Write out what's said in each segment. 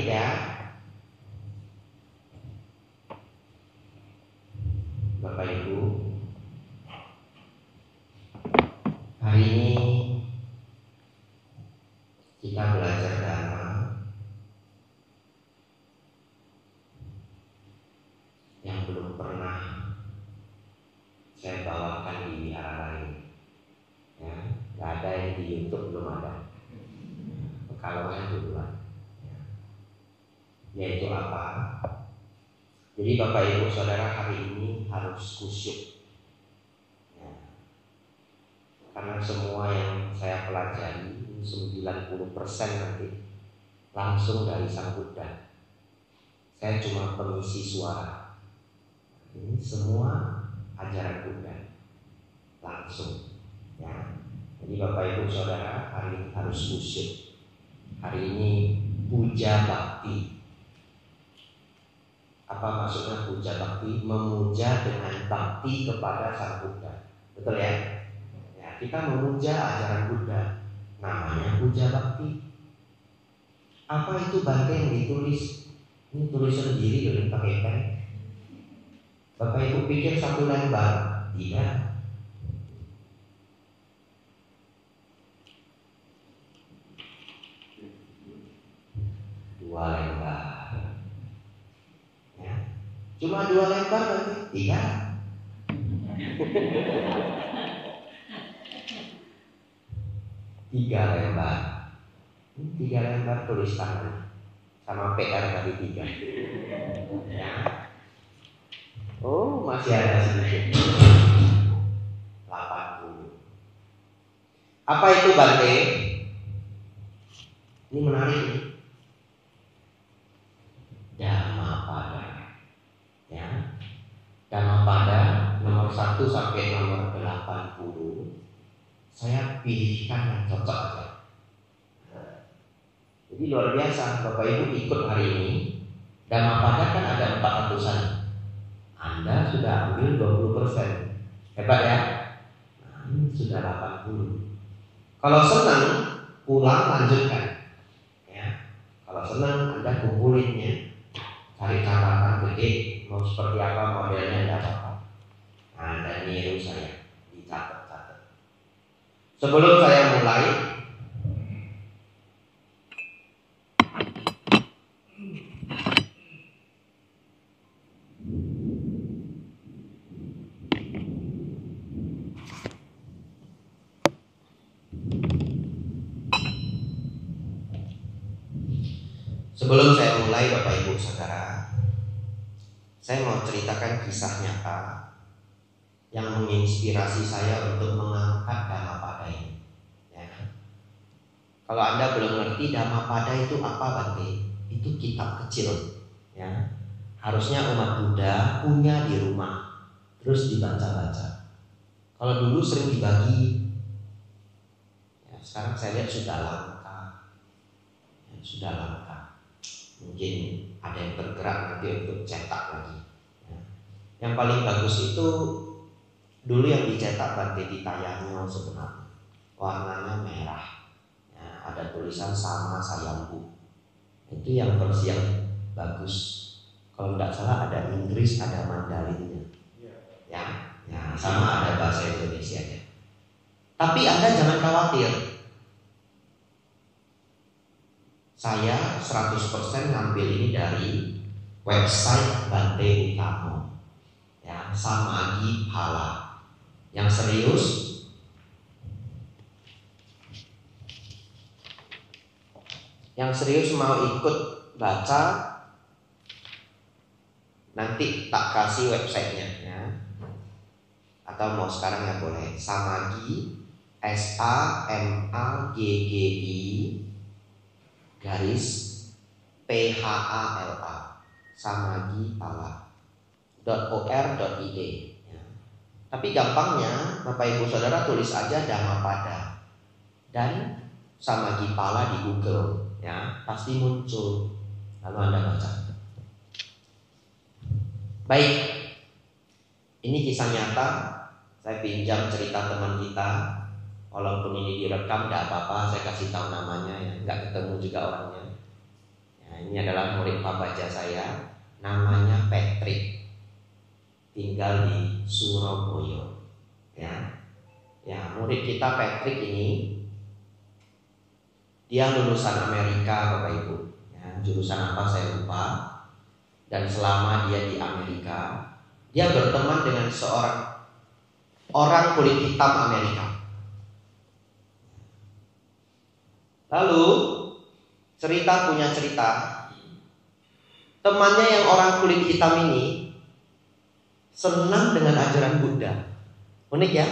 ya. Bapak Ibu, hari ini kita belajar dhamma yang belum pernah saya bawakan di wihara lain. Ya, nggak ada yang di YouTube, belum ada. Pekalongan duluan. Ya. Yaitu apa? Jadi Bapak Ibu Saudara, hari ini harus khusyuk. Ya. Karena semua yang saya pelajari 90% nanti langsung dari Sang Buddha. Saya cuma pengisi suara. Ini semua ajaran Buddha langsung. Ya. Jadi Bapak Ibu Saudara, hari ini harus khusyuk. Hari ini puja bakti. Apa maksudnya puja bakti? Memuja dengan bakti kepada Sang Buddha. Betul ya? Ya, kita memuja ajaran Buddha, namanya puja bakti. Apa itu Bante yang ditulis? Ini tulis sendiri dengan pakai pen. Bapak Ibu pikir satu lembar? Tidak. Dua lembar. Cuma 2 lembar berarti? Tidak. 3 lembar. 3 lembar tulis tangan. Sama PR tadi 3. Ya. Oh, masih ada sedikit. 80. Apa itu Bante? Ini menarik nih. Dhammapada. Ya, Dhammapada nomor 1 sampai nomor 80 saya pilihkan yang cocok aja. Jadi luar biasa Bapak Ibu ikut hari ini. Dhammapada kan ada 400-an. Anda sudah ambil 20%. Hebat ya. Nah, ini sudah 80. Kalau senang pulang lanjutkan. Ya. Kalau senang Anda kumpulinnya. Cari catatan gede, mau seperti apa modelnya, tidak apa-apa. Nah, dan niru saya, dicatat-catat. Sebelum saya mulai, Bapak Ibu Saudara, saya mau ceritakan kisah nyata yang menginspirasi saya untuk mengangkat Dhammapada ini. Ya. Kalau Anda belum ngerti Dhammapada itu apa Bante? Itu kitab kecil. Ya. Harusnya umat Buddha punya di rumah, terus dibaca-baca. Kalau dulu sering dibagi, ya, sekarang saya lihat sudah langka. Ya, sudah langka. Mungkin ada yang bergerak nanti untuk cetak lagi. Ya. Yang paling bagus itu dulu yang dicetak Bante di Tayangnya sebenarnya, warnanya merah. Ya, ada tulisan Sama Sayambu. Itu yang versi yang bagus. Kalau tidak salah ada Inggris, ada Mandarinnya. Ya, sama ada bahasa Indonesianya. Tapi Anda jangan khawatir. Saya 100% ngambil ini dari website Bante Utamo. Ya, Samagi Phala. Yang serius mau ikut baca, nanti tak kasih websitenya ya. Atau mau sekarang ya boleh. Samagi SAMAGGI garis PHALA Samagi Phala .or.id ya. Tapi gampangnya Bapak Ibu Saudara tulis aja Dhammapada dan Samagi Phala di Google ya, pasti muncul. Lalu Anda baca. Baik, ini kisah nyata. Saya pinjam cerita teman kita. Walaupun ini direkam tidak apa-apa, saya kasih tahu namanya ya, nggak ketemu juga orangnya. Ya, ini adalah murid Pak Baja saya, namanya Patrick, tinggal di Surabaya. Ya, murid kita Patrick ini, dia lulusan Amerika, Bapak Ibu. Ya, jurusan apa saya lupa. Dan selama dia di Amerika, dia berteman dengan seorang orang kulit hitam Amerika. Lalu punya cerita, temannya yang orang kulit hitam ini senang dengan ajaran Buddha. Unik ya?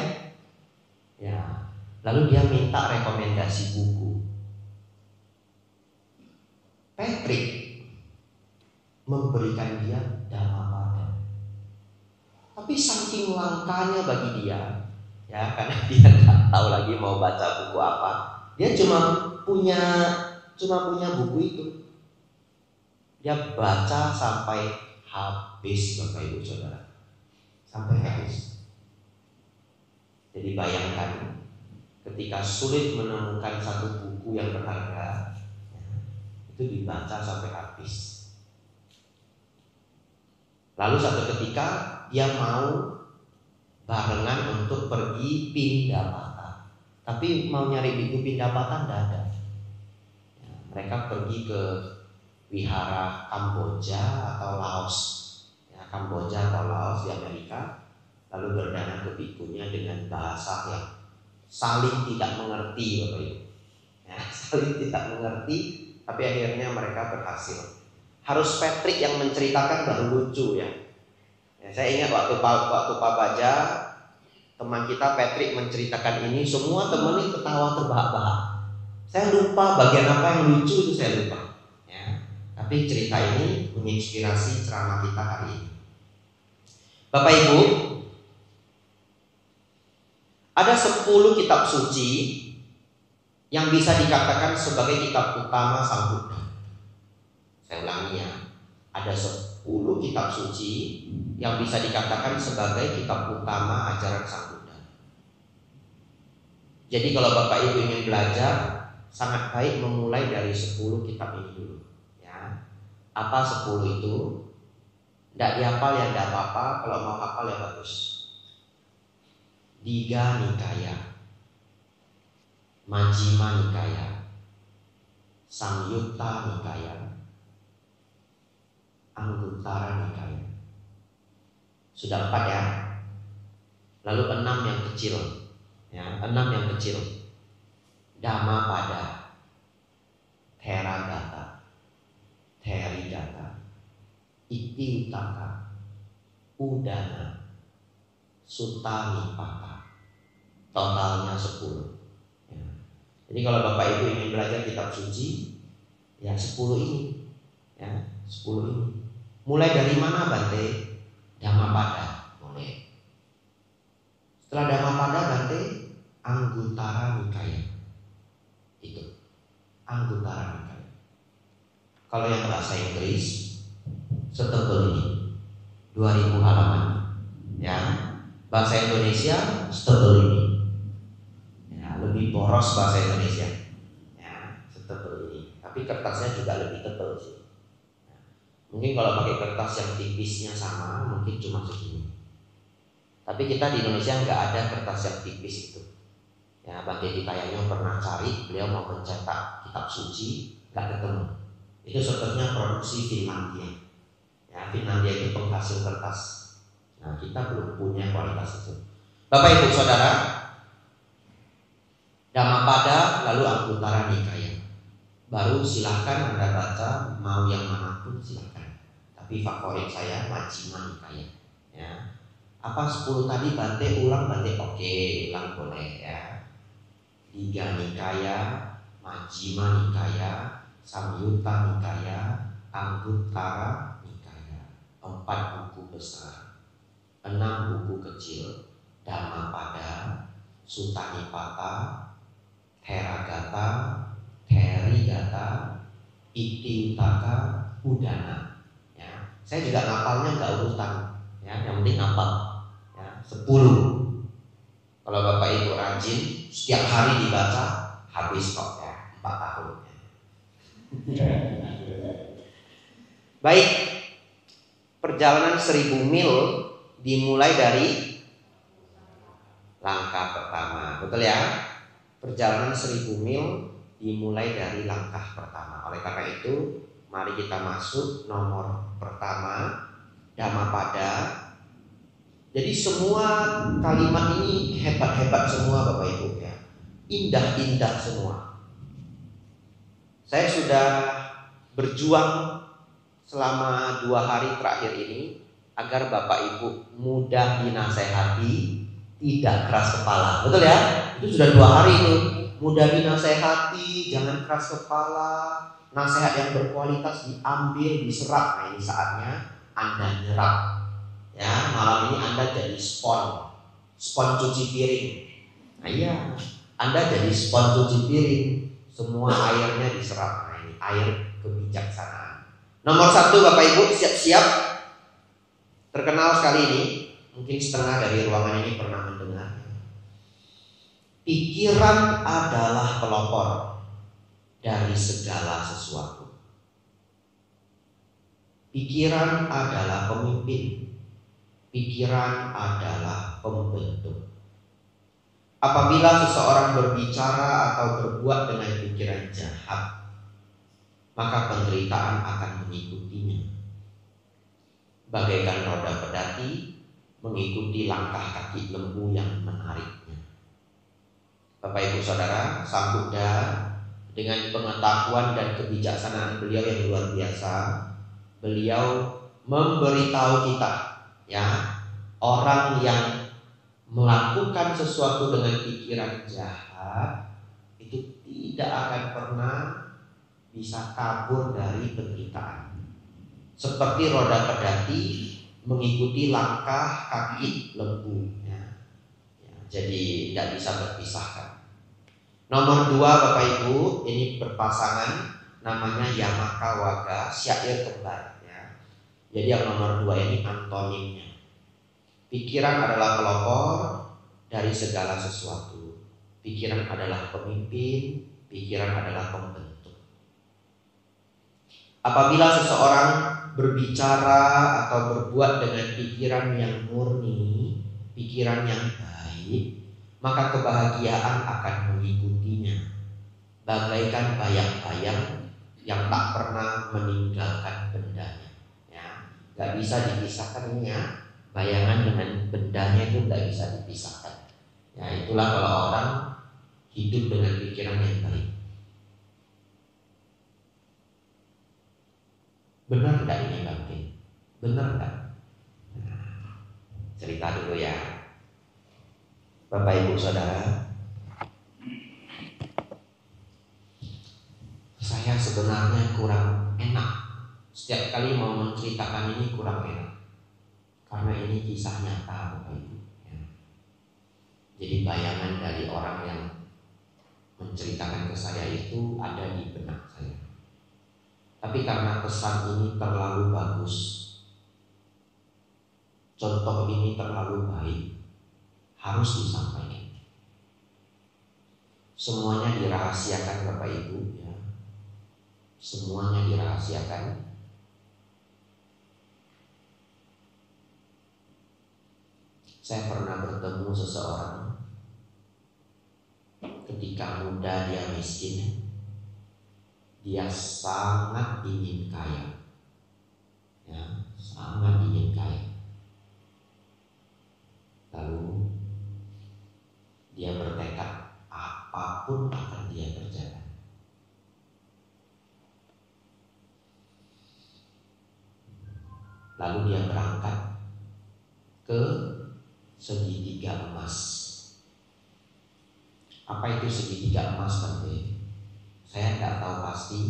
Ya. Lalu dia minta rekomendasi buku. Patrick memberikan dia Dhammapada. Tapi saking langkanya bagi dia, ya, karena dia nggak tahu lagi mau baca buku apa, dia cuma punya buku itu. Dia baca sampai habis, Bapak Ibu Saudara, sampai habis. Jadi bayangkan, ketika sulit menemukan satu buku yang berharga, itu dibaca sampai habis. Lalu satu ketika dia mau barengan untuk pergi Pindapata, tapi mau nyari buku Pindapata tidak ada. Ya, mereka pergi ke wihara Kamboja atau Laos, ya, Kamboja atau Laos di Amerika, lalu berdana ke bikunya dengan bahasa yang saling tidak mengerti, Bapak Ibu. Ya, saling tidak mengerti, tapi akhirnya mereka berhasil. Harus Patrick yang menceritakan baru lucu ya. Saya ingat waktu Pak Baja, teman kita Patrick menceritakan ini, semua teman ini ketawa terbahak-bahak. Saya lupa bagian apa yang lucu itu, saya lupa. Ya. Tapi cerita ini menginspirasi ceramah kita hari ini. Bapak Ibu, ada 10 kitab suci yang bisa dikatakan sebagai kitab utama Sang Buddha. Saya ulangi ya, ada 10 kitab suci yang bisa dikatakan sebagai kitab utama ajaran Sang Buddha. Jadi kalau Bapak Ibu ingin belajar, sangat baik memulai dari 10 kitab ini dulu. Ya. Apa 10 itu? Tidak dihafal ya tidak apa-apa, kalau mau hafal ya bagus. Digha Nikaya, Majjhima Nikaya, Samyutta Nikaya, Anguttara Nikaya. Sudah 4 ya. Lalu 6 yang kecil. Ya, 6 yang kecil. Dhammapada, Theravada, Therigata, Ittipaka, Udana, Sutta Nipaka. Totalnya 10. Ya. Jadi kalau Bapak Ibu ingin belajar kitab suci, ya 10 ini. Ya, 10 ini. Mulai dari mana Bante? Dhammapada mulai. Setelah Dhammapada Bante, Anguttara Nikaya. Itu Anguttara Nikaya. Kalau yang bahasa Inggris setebal ini, 2000 halaman. Ya, bahasa Indonesia setebal ini. Ya, lebih boros bahasa Indonesia. Ya, setebal ini. Tapi kertasnya juga lebih tebal sih. Mungkin kalau pakai kertas yang tipisnya sama, mungkin cuma segini. Tapi kita di Indonesia nggak ada kertas yang tipis itu. Ya, Bante Ditayana pernah cari, beliau mau mencetak kitab suci, nggak ketemu. Itu sebetulnya produksi Finlandia. Ya, Finlandia itu penghasil kertas. Nah, kita belum punya kualitas itu. Bapak Ibu Saudara, Dhammapada lalu Anguttara Nikaya. Baru silahkan Anda baca mau yang manapun silahkan. Tapi favorit saya Majjhima Nikaya. Ya. Apa 10 tadi Bante ulang Bante? Oke, ulang boleh ya. Digha Nikaya, Majjhima Nikaya, Samyutta Nikaya, Anguttara Nikaya. 4 buku besar, 6 buku kecil. Dhammapada, Sutta Nipaka, Theragata, Therigata, Ittipaka, Udana. Ya, saya juga ngapalnya nggak urutan. Ya, yang penting ngapal. Ya, 10. Kalau Bapak Ibu rajin, setiap hari dibaca, habis kok ya 4 tahun. Baik, perjalanan 1000 mil dimulai dari langkah pertama. Betul ya? Perjalanan 1000 mil dimulai dari langkah pertama. Oleh karena itu, mari kita masuk nomor pertama, Dhammapada. Jadi semua kalimat ini hebat-hebat semua Bapak Ibu ya. Indah-indah semua. Saya sudah berjuang selama 2 hari terakhir ini agar Bapak Ibu mudah dinasehati, tidak keras kepala. Betul ya? Itu sudah 2 hari itu. Mudah dinasehati, jangan keras kepala. Nasihat yang berkualitas diambil, diserap. Nah ini saatnya Anda nyerap. Ya, malam ini Anda jadi spon cuci piring. Nah iya, Anda jadi spon cuci piring. Semua airnya diserap. Nah ini air kebijaksanaan. Nomor 1 Bapak Ibu, siap-siap. Terkenal sekali ini. Mungkin setengah dari ruangan ini pernah mendengar. Pikiran adalah pelopor dari segala sesuatu. Pikiran adalah pemimpin. Pikiran adalah pembentuk. Apabila seseorang berbicara atau berbuat dengan pikiran jahat, maka penderitaan akan mengikutinya. Bagaikan roda pedati mengikuti langkah kaki lembu yang menariknya. Bapak Ibu Saudara, Sang Buddha dengan pengetahuan dan kebijaksanaan beliau yang luar biasa, beliau memberitahu kita, ya, orang yang melakukan sesuatu dengan pikiran jahat itu tidak akan pernah bisa kabur dari penderitaan. Seperti roda pedati mengikuti langkah kaki lembu, ya. Jadi tidak bisa berpisahkan. Nomor 2 Bapak Ibu, ini berpasangan, namanya Yamaka Waga, syair kembar, ya. Jadi yang nomor 2 ini antonimnya. Pikiran adalah pelopor dari segala sesuatu. Pikiran adalah pemimpin, pikiran adalah pembentuk. Apabila seseorang berbicara atau berbuat dengan pikiran yang murni, pikiran yang baik, maka kebahagiaan akan mengikutinya. Bagaikan bayang-bayang yang tak pernah meninggalkan bendanya. Ya, gak bisa dipisahkan ya. Bayangan dengan bendanya itu gak bisa dipisahkan. Ya, itulah kalau orang hidup dengan pikiran yang baik. Benar gak ini Bang? Benar gak? Nah, cerita dulu ya. Bapak Ibu Saudara, saya sebenarnya kurang enak. Setiap kali mau menceritakan ini kurang enak, karena ini kisah nyata Bapak Ibu, ya. Jadi bayangan dari orang yang menceritakan ke saya itu ada di benak saya. Tapi karena pesan ini terlalu bagus, contoh ini terlalu baik, harus disampaikan. Semuanya dirahasiakan Bapak Ibu, ya. Semuanya dirahasiakan. Saya pernah bertemu seseorang ketika muda, dia miskin, dia sangat ingin kaya, ya, sangat ingin kaya. Lalu dia bertekad apapun akan dia kerjakan. Lalu dia berangkat ke segitiga emas. Apa itu segitiga emas Bante? Saya tidak tahu pasti,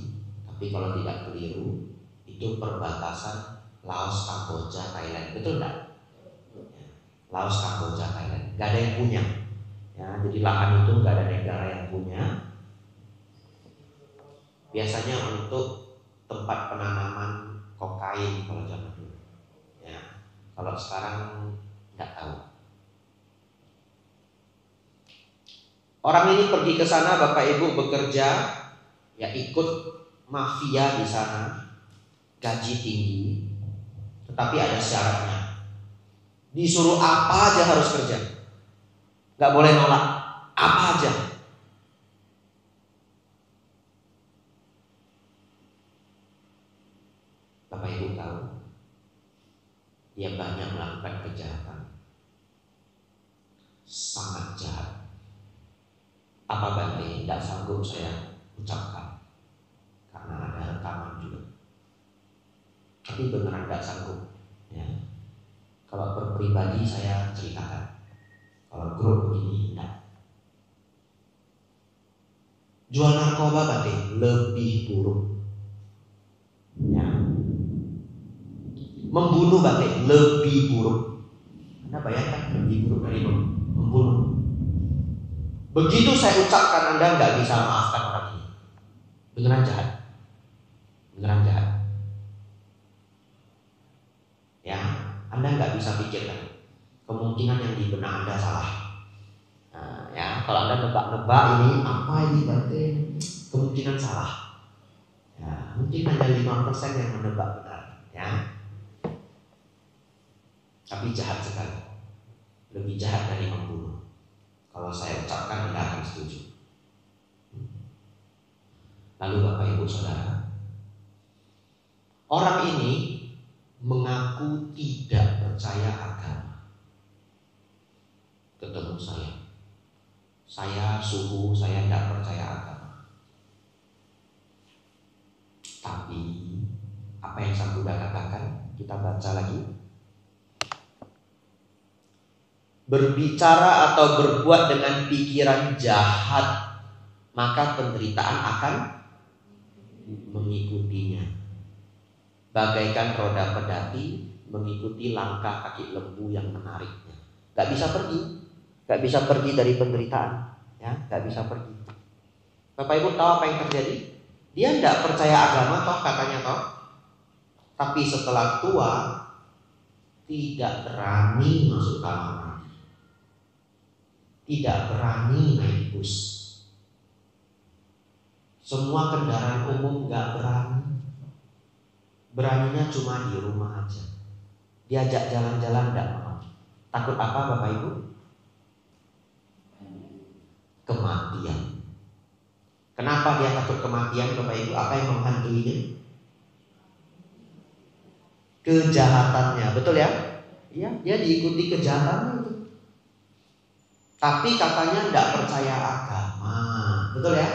tapi kalau tidak keliru itu perbatasan Laos, Kamboja, Thailand. Betul tidak? Laos, Kamboja, Thailand. Gak ada yang punya. Ya, jadi lahan itu gak ada negara yang punya. Biasanya untuk tempat penanaman kokain kalau zaman dulu. Ya, kalau sekarang nggak tahu. Orang ini pergi ke sana, Bapak Ibu bekerja, ya ikut mafia di sana. gaji tinggi, tetapi ada syaratnya. Disuruh apa aja harus kerja, nggak boleh nolak, apa aja. Bapak Ibu tahu, dia banyak melakukan kejahatan, sangat jahat. Apa Bante? Tidak sanggup saya ucapkan karena ada rekaman juga. Tapi beneran tidak sanggup. Ya. Kalau berpribadi saya ceritakan. Kalau grup begini enggak. Jual narkoba Bante lebih buruk. Ya. Membunuh Bante lebih buruk. Anda bayangkan lebih buruk dari membunuh. Begitu saya ucapkan, Anda nggak bisa maafkan orang ini. Beneran jahat. Beneran jahat. Ya, Anda nggak bisa pikirkan kemungkinan yang di benak Anda salah. Nah, ya, kalau Anda nebak-nebak ini apa ini berarti kemungkinan salah. Ya, mungkin hanya 5% yang menebak benar. Ya, tapi jahat sekali. Lebih jahat dari membunuh. Kalau saya ucapkan tidak akan setuju. Lalu Bapak Ibu Saudara, orang ini mengaku tidak percaya agama. Ketemu saya suhu, saya tidak percaya agama. Tapi apa yang Sang Buddha katakan, kita baca lagi. Berbicara atau berbuat dengan pikiran jahat, maka penderitaan akan mengikutinya. Bagaikan roda pedati mengikuti langkah kaki lembu yang menariknya. Gak bisa pergi dari penderitaan, ya, gak bisa pergi. Bapak Ibu tahu apa yang terjadi? Dia tidak percaya agama toh katanya toh, tapi setelah tua tidak berani masuk kamar mandi, tidak berani naik bus, semua kendaraan umum gak berani. Beraninya cuma di rumah aja. Diajak jalan-jalan gak mau. Takut apa Bapak Ibu? Kematian. Kenapa dia takut kematian Bapak Ibu? Apa yang menghantuinya? Kejahatannya, betul ya? Iya, dia diikuti kejahatannya itu. Tapi katanya tidak percaya agama, betul ya?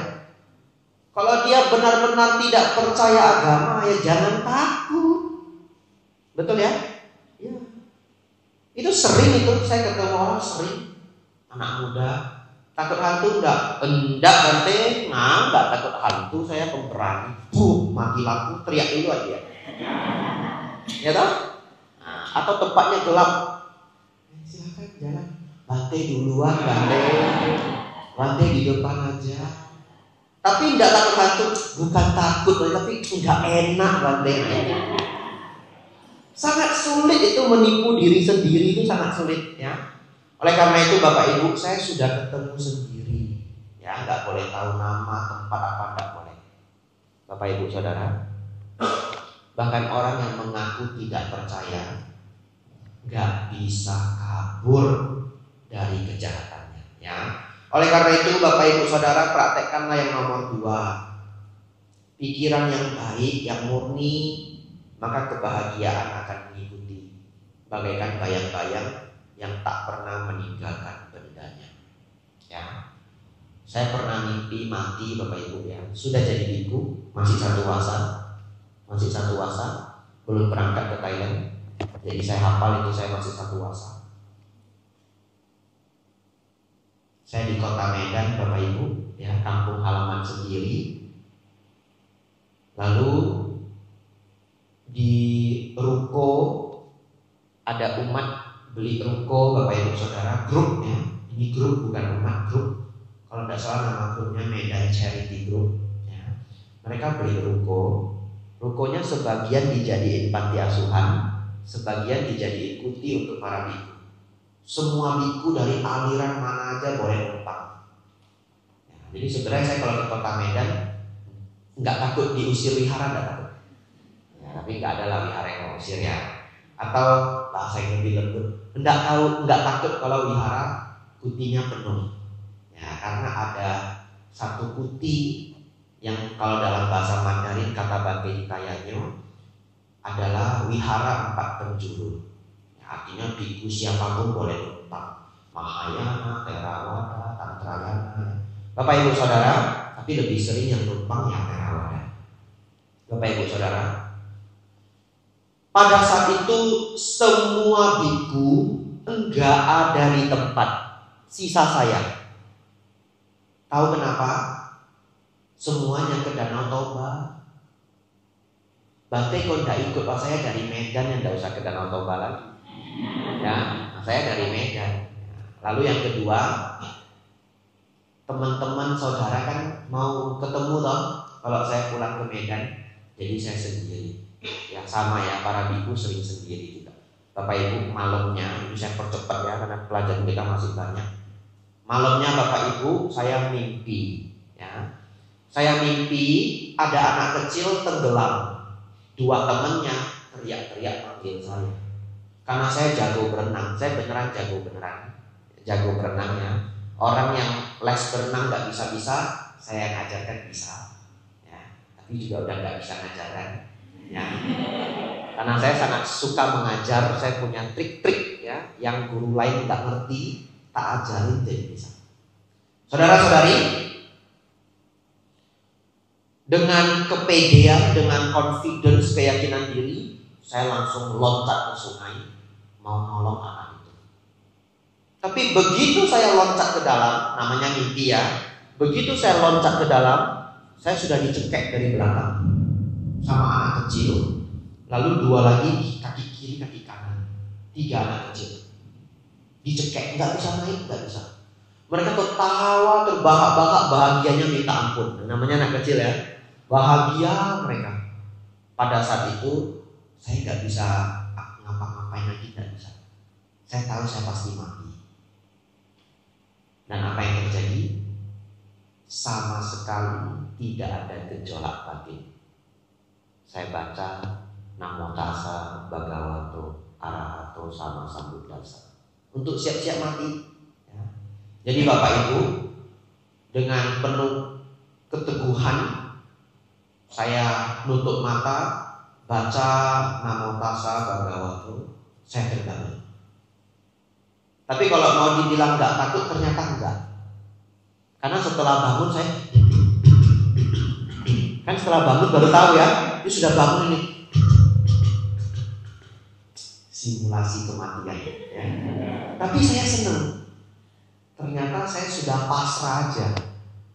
Kalau dia benar-benar tidak percaya agama, ya jangan takut, betul ya? Ya. Itu sering itu, saya ketemu orang sering, anak muda, takut hantu enggak? Enggak Bante, enggak takut hantu, saya pemberani. Mati lampu, teriak dulu aja. Ya toh? Nah, atau tempatnya gelap, silakan jalan. Bante duluan, Bante di depan aja. Tapi tidak takut hantu, bukan takut, tapi tidak enak Bante. Sangat sulit itu menipu diri sendiri, itu sangat sulit ya. Oleh karena itu Bapak Ibu, saya sudah ketemu sendiri. Ya, nggak boleh tahu nama, tempat apa, nggak boleh. Bapak Ibu Saudara, bahkan orang yang mengaku tidak percaya nggak bisa kabur dari kejahatannya. Ya. Oleh karena itu Bapak Ibu Saudara, praktekkanlah yang nomor 2. Pikiran yang baik, yang murni, maka kebahagiaan akan mengikuti. Bagaikan bayang-bayang yang tak pernah meninggalkan bendanya. Ya. Saya pernah mimpi mati Bapak Ibu ya. Sudah jadi biku, masih satu wasa, belum berangkat ke Thailand. Jadi saya hafal itu saya masih satu wasa. Saya di kota Medan Bapak Ibu ya, kampung halaman sendiri. Lalu di ruko ada umat beli ruko Bapak Ibu Saudara, grup ya. Ini grup bukan umat, grup. Kalau tidak salah nama grupnya Medan Charity Group ya. Mereka beli ruko. Rukonya sebagian dijadiin panti asuhan, sebagian dijadiin kuti untuk para biku. Semua biku dari aliran mana aja boleh numpang. Ya, jadi sebenarnya saya kalau ke kota Medan nggak takut diusir wihara, nggak takut. Ya, Tapi nggak ada lah wihara yang mengusir ya. Atau bahasa yang lebih lembut, nggak takut kalau wihara kutinya penuh. Ya, karena ada satu kuti yang kalau dalam bahasa Mandarin kata Bante Hikayanyo adalah wihara 4 penjuru. Ya, artinya biku siapapun boleh numpang, Mahayana, Theravada, Tantrayana. Bapak Ibu Saudara, tapi lebih sering yang numpang yang Theravada. Bapak Ibu Saudara, pada saat itu semua biku enggak ada di tempat, sisa saya. Tahu kenapa? Semuanya ke Danau Toba. Bante kok enggak ikut, Pak, saya dari Medan, yang enggak usah ke Danau Toba lagi. Ya, saya dari Medan. Lalu yang kedua, teman-teman saudara kan mau ketemu toh kalau saya pulang ke Medan, jadi saya sendiri. Ya sama ya, para biku sering sendiri juga. Bapak Ibu, malamnya ini saya percepat ya karena pelajaran kita masih banyak. Malamnya Bapak Ibu saya mimpi ya. Saya mimpi ada anak kecil tenggelam. 2 temannya teriak-teriak panggil saya. Karena saya jago berenang, saya beneran jago berenang ya. Orang yang les berenang nggak bisa-bisa, saya ngajarkan bisa ya. Tapi juga udah nggak bisa ngajarkan ya. Karena saya sangat suka mengajar, saya punya trik-trik ya yang guru lain nggak ngerti, tak ajarin jadi bisa. Saudara-saudari, dengan kepedean, dengan confidence, keyakinan diri, saya langsung loncat ke sungai mau nolong anak itu. Tapi begitu saya loncat ke dalam, namanya mimpi ya. Begitu saya loncat ke dalam, saya sudah dicekek dari belakang sama anak kecil. Lalu 2 lagi, kaki kiri, kaki kanan. 3 anak kecil dicekek, nggak bisa naik, nggak bisa. Mereka tertawa, terbahak-bahak, bahagianya minta ampun. Namanya anak kecil ya, bahagia mereka. Pada saat itu saya nggak bisa ngapa-ngapain lagi, nggak bisa. Saya tahu saya pasti mati. Dan apa yang terjadi? Sama sekali tidak ada gejolak batin. Saya baca Namo Tassa Bhagavato Arahato Sama Sambuddhassa untuk siap-siap mati ya. Jadi Bapak Ibu, dengan penuh keteguhan saya nutup mata, baca Namo Tassa Bhagavato, saya terbangun. Tapi kalau mau dibilang nggak takut, ternyata enggak. Karena setelah bangun saya kan setelah bangun baru tahu ya, ini sudah bangun ini. Simulasi kematian ya. Tapi saya senang. Ternyata saya sudah pasrah aja.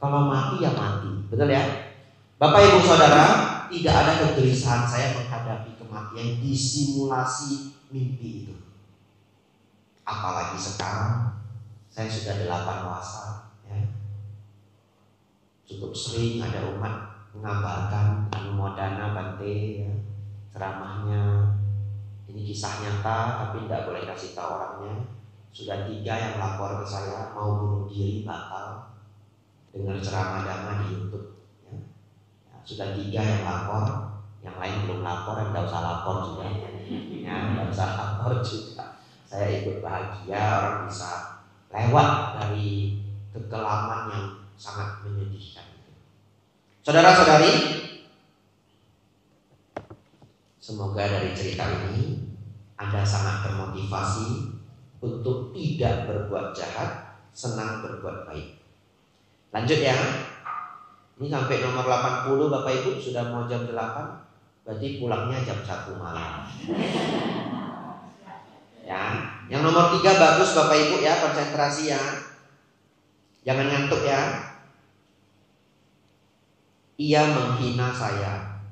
Kalau mati ya mati. Betul ya? Bapak Ibu Saudara, tidak ada kegelisahan saya menghadapi kematian di simulasi mimpi itu. Apalagi sekarang saya sudah 8 wasa ya. Cukup sering ada umat mengabarkan Anumodana Bante ya, ceramahnya. Ini kisah nyata tapi tidak boleh kasih tahu orangnya. Sudah 3 yang lapor ke saya mau bunuh diri batal dengar ceramah Dhamma di YouTube ya. Ya, sudah 3 yang lapor, yang lain belum lapor, yang tidak usah lapor juga ya, tidak usah lapor juga. Saya ikut bahagia orang bisa lewat dari kekelaman yang sangat menyedihkan. Saudara-saudari, semoga dari cerita ini Anda sangat termotivasi untuk tidak berbuat jahat, senang berbuat baik. Lanjut ya. Ini sampai nomor 80 Bapak Ibu, sudah mau jam 8, berarti pulangnya jam 1 malam. Ya, yang nomor 3 bagus Bapak Ibu ya, konsentrasi ya. Jangan ngantuk ya. Ia menghina saya.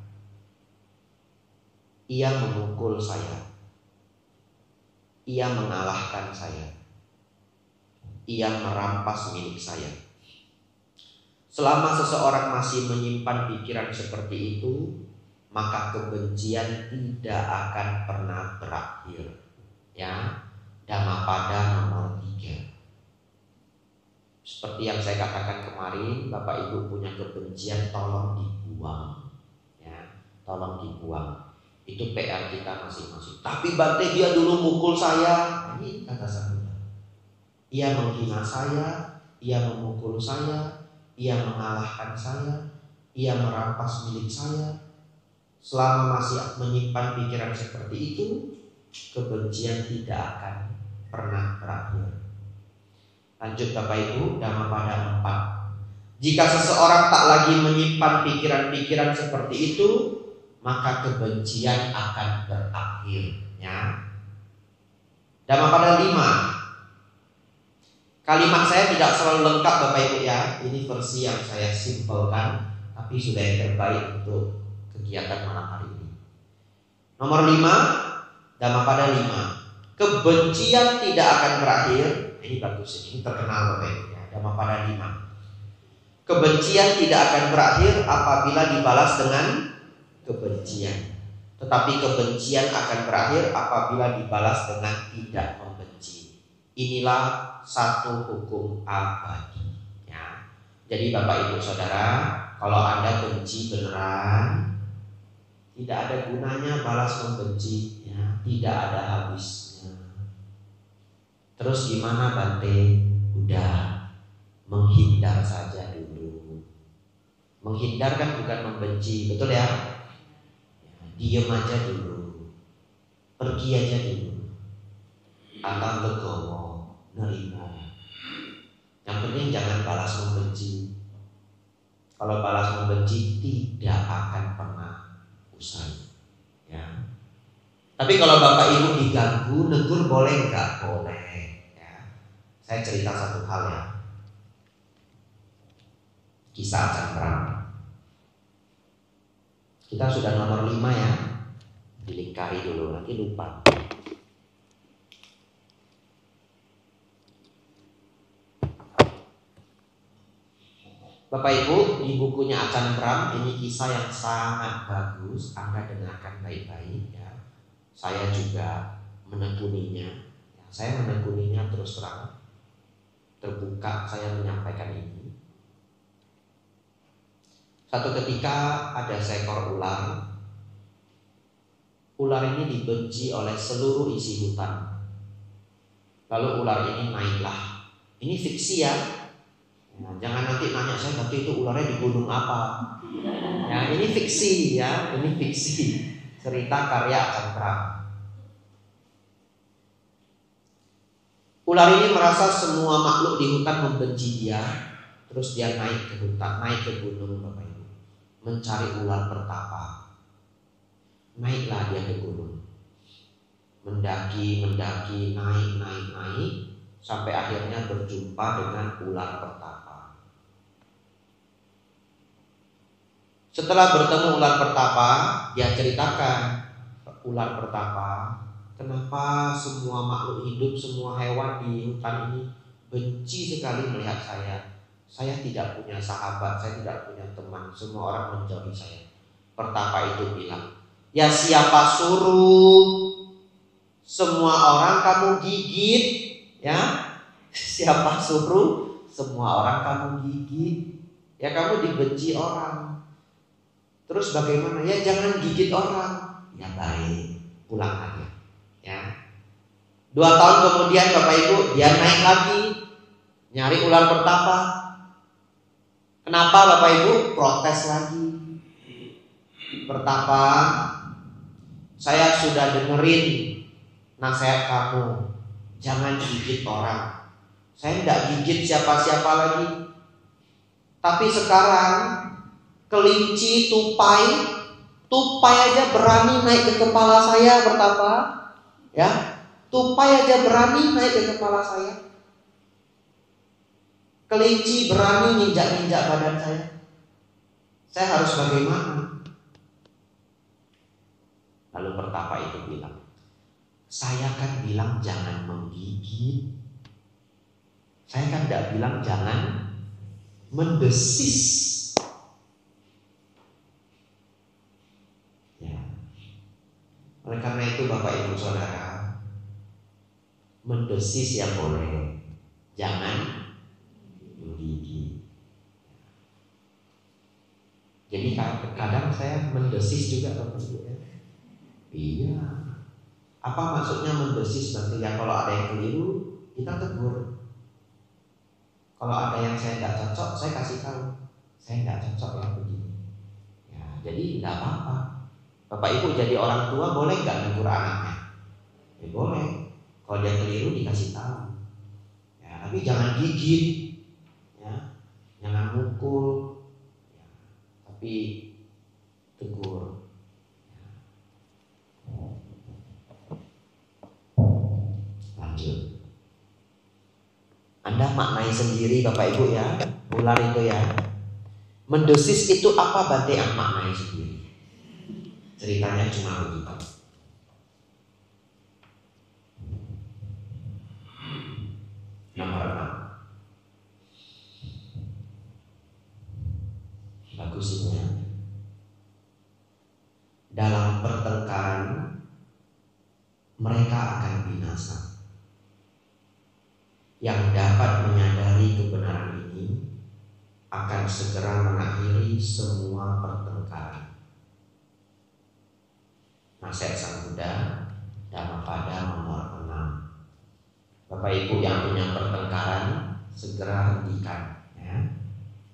Ia memukul saya. Ia mengalahkan saya. Ia merampas milik saya. Selama seseorang masih menyimpan pikiran seperti itu, maka kebencian tidak akan pernah berakhir. Ya, Dhammapada nomor 3. Seperti yang saya katakan kemarin, Bapak Ibu punya kebencian, tolong dibuang. Ya, tolong dibuang. Itu PR kita masing-masing. Tapi Bante dia dulu mukul saya. Ini kata Sang. Ia menghina saya, ia memukul saya, ia mengalahkan saya, ia merampas milik saya. Selama masih menyimpan pikiran seperti itu, kebencian tidak akan pernah berakhir. Lanjut Bapak Ibu, Dhammapada 4. Jika seseorang tak lagi menyimpan pikiran-pikiran seperti itu, maka kebencian akan berakhir. Ya. Dhammapada 5. Kalimat saya tidak selalu lengkap Bapak Ibu ya. Ini versi yang saya simpelkan, tapi sudah yang terbaik untuk kegiatan malam hari ini. Nomor 5, Dhammapada 5. Kebencian tidak akan berakhir. Ini bagus, ini terkenal Bapak Ibu ya. Dhammapada 5. Kebencian tidak akan berakhir apabila dibalas dengan kebencian. Tetapi kebencian akan berakhir apabila dibalas dengan tidak membenci. Inilah satu hukum abadi ya. Jadi Bapak Ibu Saudara, kalau Anda benci beneran, tidak ada gunanya balas membenci ya. Tidak ada habisnya. Terus gimana Bante? Udah, menghindar saja dulu. Menghindar kan bukan membenci, betul ya? Diam aja dulu, pergi aja dulu, atau legowo, nerimo. Yang penting jangan balas membenci. Kalau balas membenci tidak akan pernah usai ya. Tapi kalau Bapak Ibu diganggu, negur boleh nggak? Boleh ya. Saya cerita satu hal ya. Kisah Ajahn Brahm. Kita sudah nomor 5 ya. Dilingkari dulu, nanti lupa. Bapak Ibu, di bukunya Ajahn Brahm ini kisah yang sangat bagus. Anda dengarkan baik-baik ya. Saya juga menekuninya. Saya menekuninya terus terang. Terbuka saya menyampaikan ini. Satu ketika ada seekor ular. Ular ini dibenci oleh seluruh isi hutan. Lalu ular ini naiklah. Ini fiksi ya. Nah, jangan nanti nanya saya nanti itu ularnya di gunung apa. Ya, ini fiksi ya, ini fiksi. Cerita karya Ajahn Brahm. Ular ini merasa semua makhluk di hutan membenci dia. Terus dia naik ke hutan, naik ke gunung Bapak Ibu, mencari ular bertapa. Naiklah dia ke gunung, mendaki, naik, sampai akhirnya berjumpa dengan ular bertapa. Setelah bertemu ular bertapa, dia ceritakan ular bertapa, kenapa semua makhluk hidup, semua hewan di hutan ini benci sekali melihat saya. Saya tidak punya sahabat, saya tidak punya teman, semua orang menjauhi saya. Pertapa itu bilang, ya siapa suruh semua orang kamu gigit? Ya, siapa suruh semua orang kamu gigit? Ya kamu dibenci orang. Terus bagaimana? Ya jangan gigit orang. Ya baik, pulang aja. Ya. 2 tahun kemudian Bapak Ibu dia naik lagi, nyari ular bertapa. Kenapa Bapak Ibu? Protes lagi. Bertapa, saya sudah dengerin nasihat kamu, jangan gigit orang. Saya tidak gigit siapa-siapa lagi. Tapi sekarang kelinci, tupai aja berani naik ke kepala saya bertapa. Ya, tupai aja berani naik ke kepala saya. Kelinci berani nginjak-nginjak badan saya. Saya harus bagaimana? Lalu pertapa itu bilang, saya kan bilang jangan menggigit. Saya kan tidak bilang jangan mendesis. Ya. Oleh karena itu Bapak Ibu Saudara, mendesis yang boleh, jangan menggigit. Jadi kadang saya mendesis juga Bapak Ibu ya. Iya. Apa maksudnya mendosis berarti ya kalau ada yang keliru kita tegur. Kalau ada yang saya tidak cocok, saya kasih tahu. Saya tidak cocok yang begini. Ya, jadi tidak apa-apa. Bapak Ibu jadi orang tua boleh nggak negur anaknya? Ya boleh. Kalau dia keliru dikasih tahu. Ya, tapi jangan gigit, ya, jangan mukul, ya, tapi tegur. Lanjut. Anda maknai sendiri Bapak Ibu ya, ular itu ya. Mendosis itu apa Bante? Maknai sendiri. Ceritanya cuma begitu. Nomor 6. Bagus ini ya. Dalam pertengkaran mereka akan binasa. Yang dapat menyadari kebenaran ini akan segera mengakhiri semua pertengkaran. Nasihat Sang Buddha Dhammapada nomor 6. Bapak Ibu yang punya pertengkaran segera hentikan ya.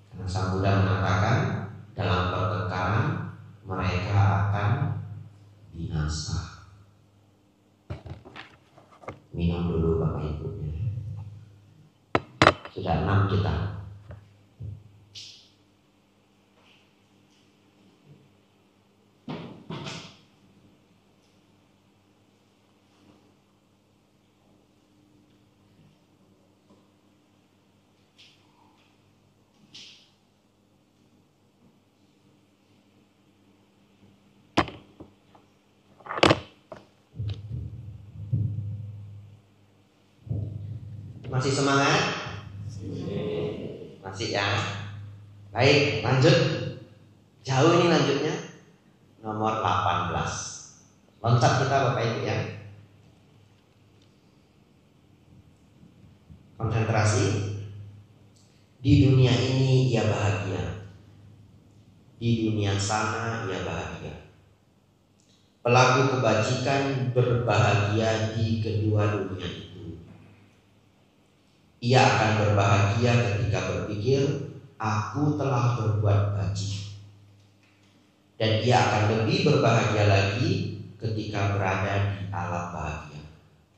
Karena Sang Buddha mengatakan dalam pertengkaran mereka akan binasa. Minum dulu Bapak Ibu ya. Sudah 6 kita. Masih semangat? Masih ya. Baik, lanjut. Jauh ini lanjutnya. Nomor 18. Loncat kita Bapak Ibu ya. Konsentrasi. Di dunia ini ia bahagia. Di dunia sana ia bahagia. Pelaku kebajikan berbahagia di kedua dunia itu. Ia akan berbahagia ketika berpikir aku telah berbuat bajik. Dan ia akan lebih berbahagia lagi ketika berada di alam bahagia.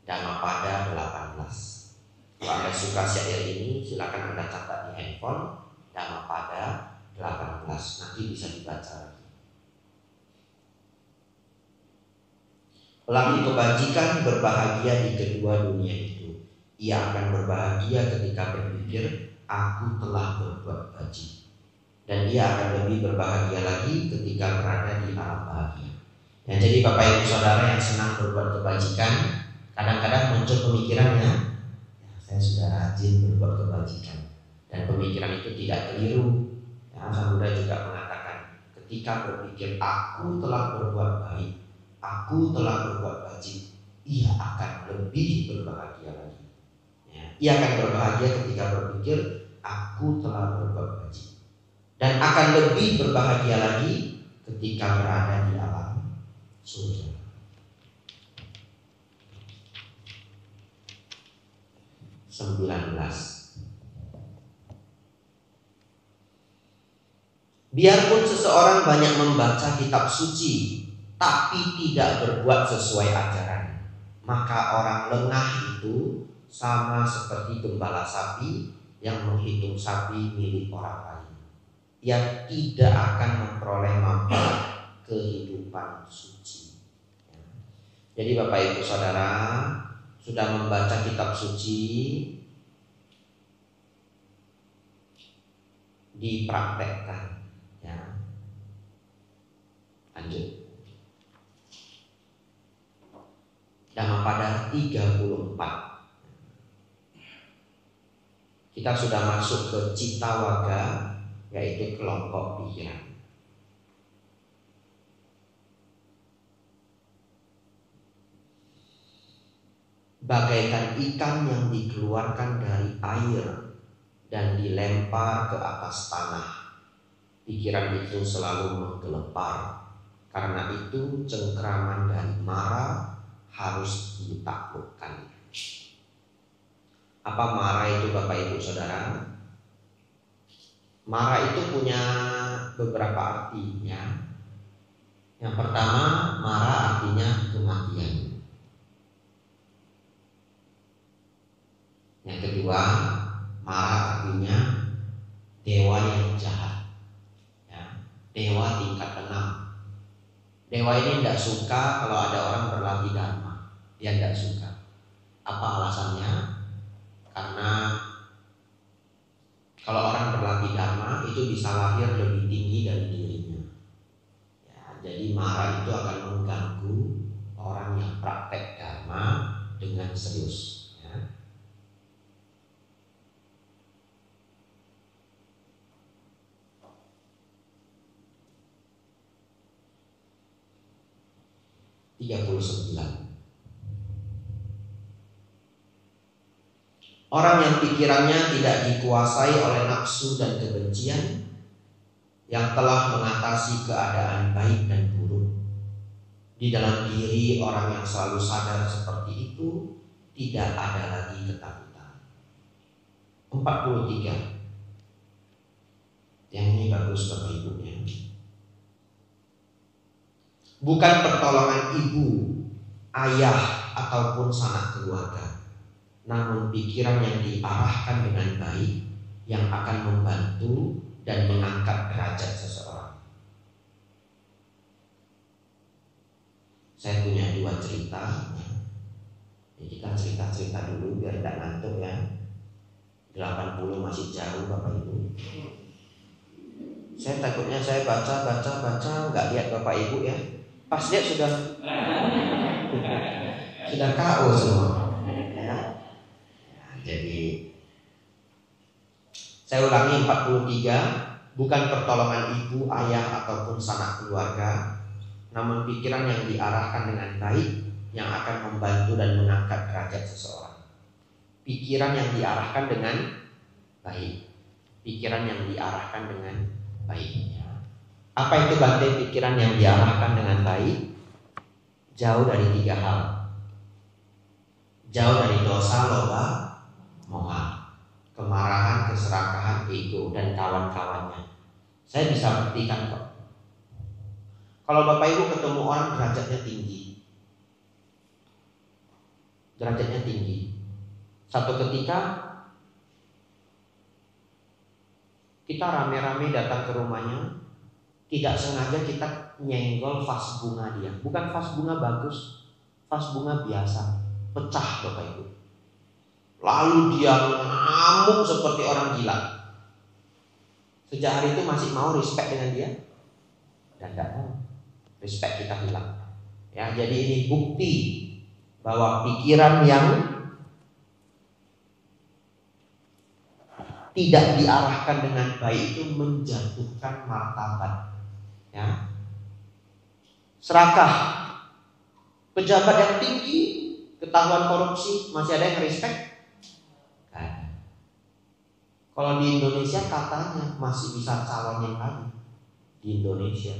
Dhammapada 18. Kalau Anda suka syair ini silakan Anda catat di handphone. Dhammapada 18. Nanti bisa dibaca lagi. Pelaku kebajikan berbahagia di kedua dunia itu. Ia akan berbahagia ketika berpikir aku telah berbuat bajik. Dan ia akan lebih berbahagia lagi ketika berada di alam bahagia. Ya, jadi Bapak Ibu Saudara yang senang berbuat kebajikan, kadang-kadang muncul pemikirannya, ya, saya sudah rajin berbuat kebajikan. Dan pemikiran itu tidak keliru. Ya, Sang Buddha juga mengatakan, ketika berpikir aku telah berbuat baik, aku telah berbuat bajik, ia akan lebih berbahagia lagi. Ia akan berbahagia ketika berpikir aku telah berbuat bajik. Dan akan lebih berbahagia lagi ketika berada di alam surga. Biarpun seseorang banyak membaca kitab suci tapi tidak berbuat sesuai ajaran, maka orang lengah itu sama seperti gembala sapi yang menghitung sapi milik orang lain. Ia tidak akan memperoleh manfaat kehidupan suci. Jadi Bapak Ibu Saudara sudah membaca kitab suci, dipraktekkan ya. Lanjut. Dhammapada 34. Kita sudah masuk ke Cittawaga, yaitu kelompok pikiran. Bagaikan ikan yang dikeluarkan dari air dan dilempar ke atas tanah, pikiran itu selalu menggelepar Karena itu cengkraman dan marah harus ditaklukkan. Apa marah itu Bapak Ibu Saudara? Marah itu punya beberapa artinya. Yang pertama, marah artinya kematian. Yang kedua, marah artinya dewa yang jahat, ya, dewa tingkat 6. Dewa ini tidak suka kalau ada orang berlatih dharma. Dia tidak suka. Apa alasannya? Karena kalau orang berlatih dharma itu bisa lahir lebih tinggi dari dirinya. Ya, jadi marah itu akan mengganggu orang yang praktek dharma dengan serius. Ya. Orang yang pikirannya tidak dikuasai oleh nafsu dan kebencian, yang telah mengatasi keadaan baik dan buruk. Di dalam diri orang yang selalu sadar seperti itu, tidak ada lagi ketakutan. 43. Yang ini bagus Bapak Ibunya. Bukan pertolongan ibu, ayah, ataupun sanak keluarga, namun pikiran yang diarahkan dengan baik yang akan membantu dan mengangkat derajat seseorang. Saya punya 2 cerita. Ini kita cerita-cerita dulu biar tidak ngantuk ya. 80 masih jauh Bapak Ibu. Saya takutnya saya baca nggak lihat Bapak Ibu ya. Pas lihat sudah KO semua. Ya. Jadi saya ulangi 43. Bukan pertolongan ibu, ayah, ataupun sanak keluarga, namun pikiran yang diarahkan dengan baik yang akan membantu dan mengangkat derajat seseorang. Pikiran yang diarahkan dengan baik. Pikiran yang diarahkan dengan baik. Apa itu Bante pikiran yang diarahkan dengan baik? Jauh dari 3 hal. Jauh dari dosa, loba, moha, kemarahan, keserakahan, ego, dan kawan-kawannya. Saya bisa buktikan kok. Kalau Bapak Ibu ketemu orang derajatnya tinggi, satu ketika kita rame-rame datang ke rumahnya, tidak sengaja kita nyenggol vas bunga dia. Bukan vas bunga bagus, vas bunga biasa, pecah Bapak Ibu. Lalu dia ngamuk seperti orang gila. Sejak hari itu masih mau respect dengan dia? Dan tidak mau. Respect kita hilang. Ya, jadi ini bukti bahwa pikiran yang tidak diarahkan dengan baik itu menjatuhkan martabat. Ya. Serakah, pejabat yang tinggi, ketahuan korupsi, masih ada yang respect? Kalau di Indonesia katanya masih bisa calonin lagi di Indonesia.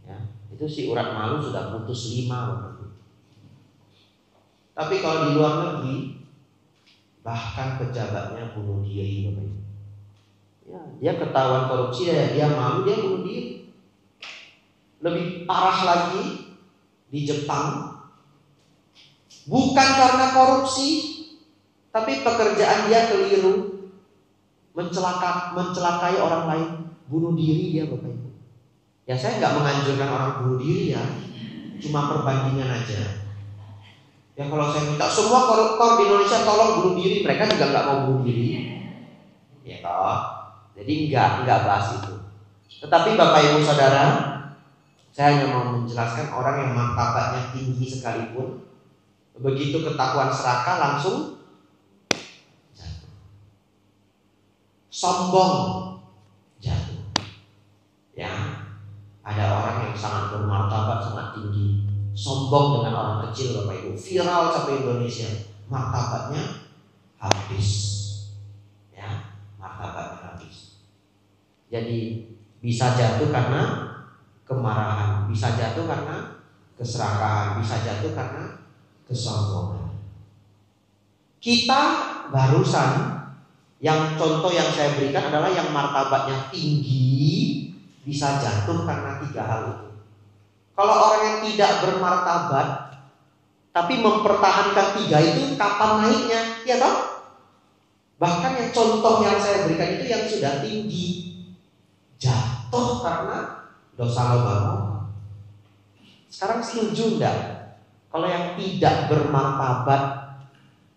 Ya, itu si urat malu sudah putus 5 waktu. Tapi kalau di luar negeri, bahkan pejabatnya bunuh diri Bapak Ibu. Ya, dia ketahuan korupsi, dia malu, dia bunuh diri. Lebih parah lagi di Jepang, bukan karena korupsi, tapi pekerjaan dia keliru, mencelakai orang lain, bunuh diri dia Bapak Ibu. Ya saya nggak menganjurkan orang bunuh diri ya, cuma perbandingan aja. Ya kalau saya minta semua koruptor di Indonesia tolong bunuh diri, mereka juga nggak mau bunuh diri. Ya toh, jadi nggak bahas itu. Tetapi Bapak Ibu Saudara, saya hanya mau menjelaskan orang yang martabatnya tinggi sekalipun, begitu ketahuan serakah langsung jatuh. Sombong jatuh. Ya, ada orang yang sangat bermartabat, sangat tinggi, sombong dengan orang kecil Bapak Ibu, viral sampai Indonesia, martabatnya habis. Ya, martabatnya habis. Jadi bisa jatuh karena kemarahan, bisa jatuh karena keserakahan, bisa jatuh karena kesombongan. Kita barusan, yang contoh yang saya berikan adalah yang martabatnya tinggi, bisa jatuh karena 3 hal itu. Kalau orang yang tidak bermartabat tapi mempertahankan 3 itu, kapan naiknya? Ya toh? Bahkan yang contoh yang saya berikan itu yang sudah tinggi, jatuh karena dosa logam. Sekarang setuju enggak? Kalau yang tidak bermartabat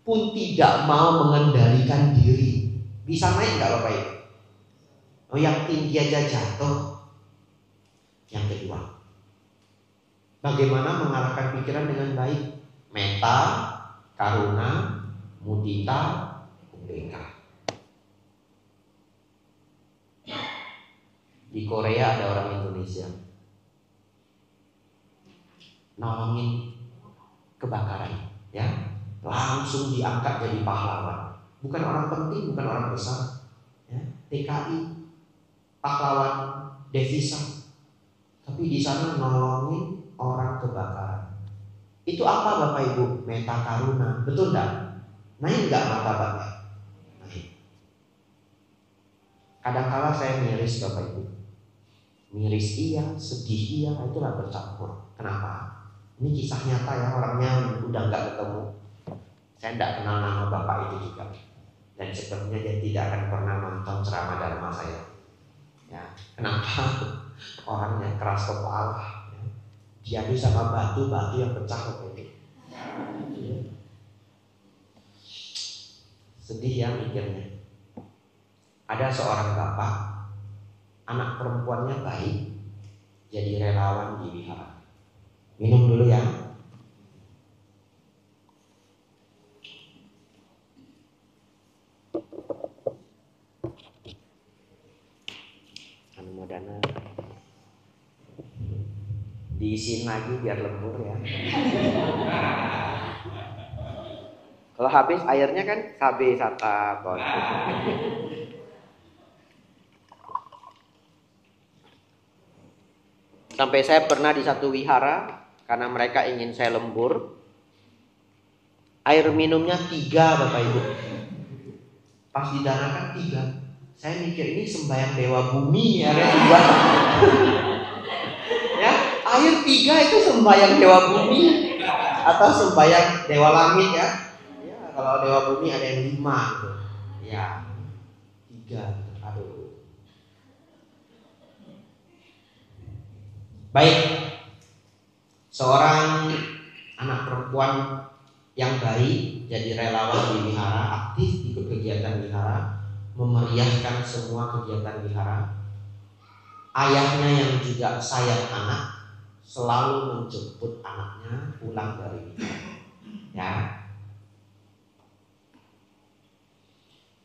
pun tidak mau mengendalikan diri, bisa naik enggak Bapak Ibu? Oh, yang tinggi aja jatuh. Yang kedua, bagaimana mengarahkan pikiran dengan baik? Metta, karuna, mudita, ubeka. Di Korea ada orang Indonesia nolongin kebakaran, ya, langsung diangkat jadi pahlawan. Bukan orang penting, bukan orang besar, ya. TKI, pahlawan devisa, tapi di sana nolongin orang kebakaran. Itu apa Bapak Ibu? Metta karuna, betul enggak? Naik enggak martabatnya? Naik. Kadang-kala saya miris Bapak Ibu, miris iya, sedih iya, itulah bercampur. Kenapa? Ini kisah nyata ya, orangnya udah nggak ketemu. Saya tidak kenal nama bapak itu juga, dan sepertinya dia tidak akan pernah nonton ceramah dharma saya. Ya, kenapa? Orangnya keras kepala, ya. Diadu sama batu yang pecah begitu. Ya. Sedih ya mikirnya. Ada seorang bapak, anak perempuannya baik, jadi relawan di wihara. Minum dulu ya. Anumodana. Diisiin lagi biar lembur ya. Kalau habis airnya kan KB sata bon. Sampai saya pernah di satu wihara, karena mereka ingin saya lembur, air minumnya 3 Bapak Ibu. Pas didanakan 3. Saya mikir ini sembahyang dewa bumi ya, ya, air 3 itu sembahyang dewa bumi atau sembahyang dewa langit ya. Ya, kalau dewa bumi ada yang 5 gitu. Ya, 3. Aduh. Baik, seorang anak perempuan yang baik jadi relawan di wihara, aktif ikut kegiatan wihara, memeriahkan semua kegiatan wihara. Ayahnya yang juga sayang anak selalu menjemput anaknya pulang dari wihara, ya.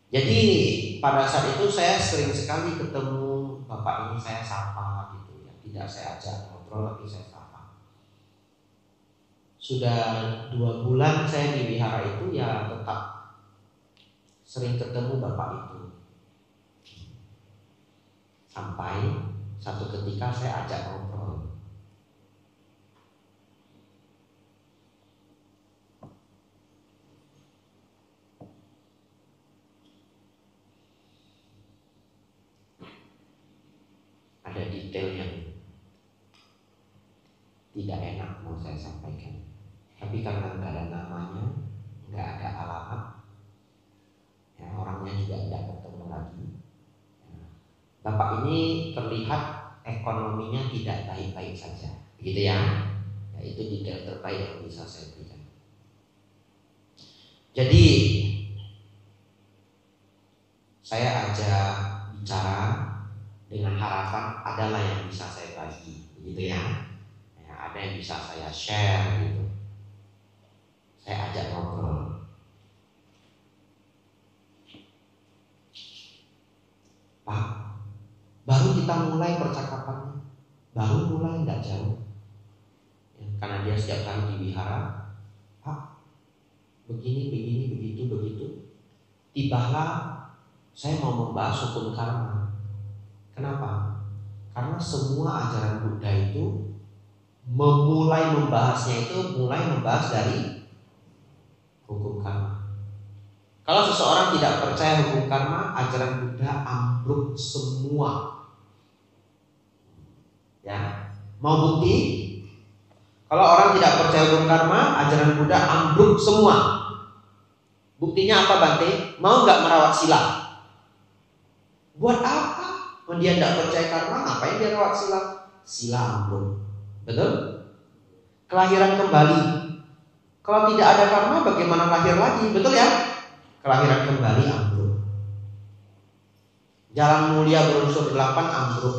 Jadi pada saat itu saya sering sekali ketemu bapak ini, saya sapa gitu ya, tidak saya ajak ngobrol tapi saya sapa. Sudah 2 bulan saya di wihara itu ya tetap sering ketemu bapak itu. Sampai satu ketika saya ajak ngobrol. Ada detail yang tidak enak mau saya sampaikan, tapi karena nggak ada namanya, nggak ada alamat, ya, orangnya juga tidak ketemu lagi. Ya, bapak ini terlihat ekonominya tidak baik-baik saja, gitu ya. Ya, itu detail terbaik yang bisa saya berikan. Jadi saya ajak bicara dengan harapan adalah yang bisa saya bagi, gitu ya. Ya, ada yang bisa saya share gitu. Saya ajak ngobrol. Pak, baru kita mulai percakapannya, baru mulai nggak jauh. Ya, karena dia setiap kali di wihara, Pak, begini, begitu. Tibalah saya mau membahas hukum karma. Kenapa? Karena semua ajaran Buddha itu memulai membahasnya itu mulai membahas dari hukum karma. Kalau seseorang tidak percaya hukum karma, ajaran Buddha ambruk semua. Ya, mau bukti? Kalau orang tidak percaya hukum karma, ajaran Buddha ambruk semua. Buktinya apa, Bante? Mau nggak merawat sila? Buat apa? Dia tidak percaya karma, ngapain dia rawat sila? Sila ambruk. Betul? Kelahiran kembali. Kalau tidak ada karma, bagaimana lahir lagi? Betul ya? Kelahiran kembali ambruk. Jalan mulia berunsur 8 ambruk.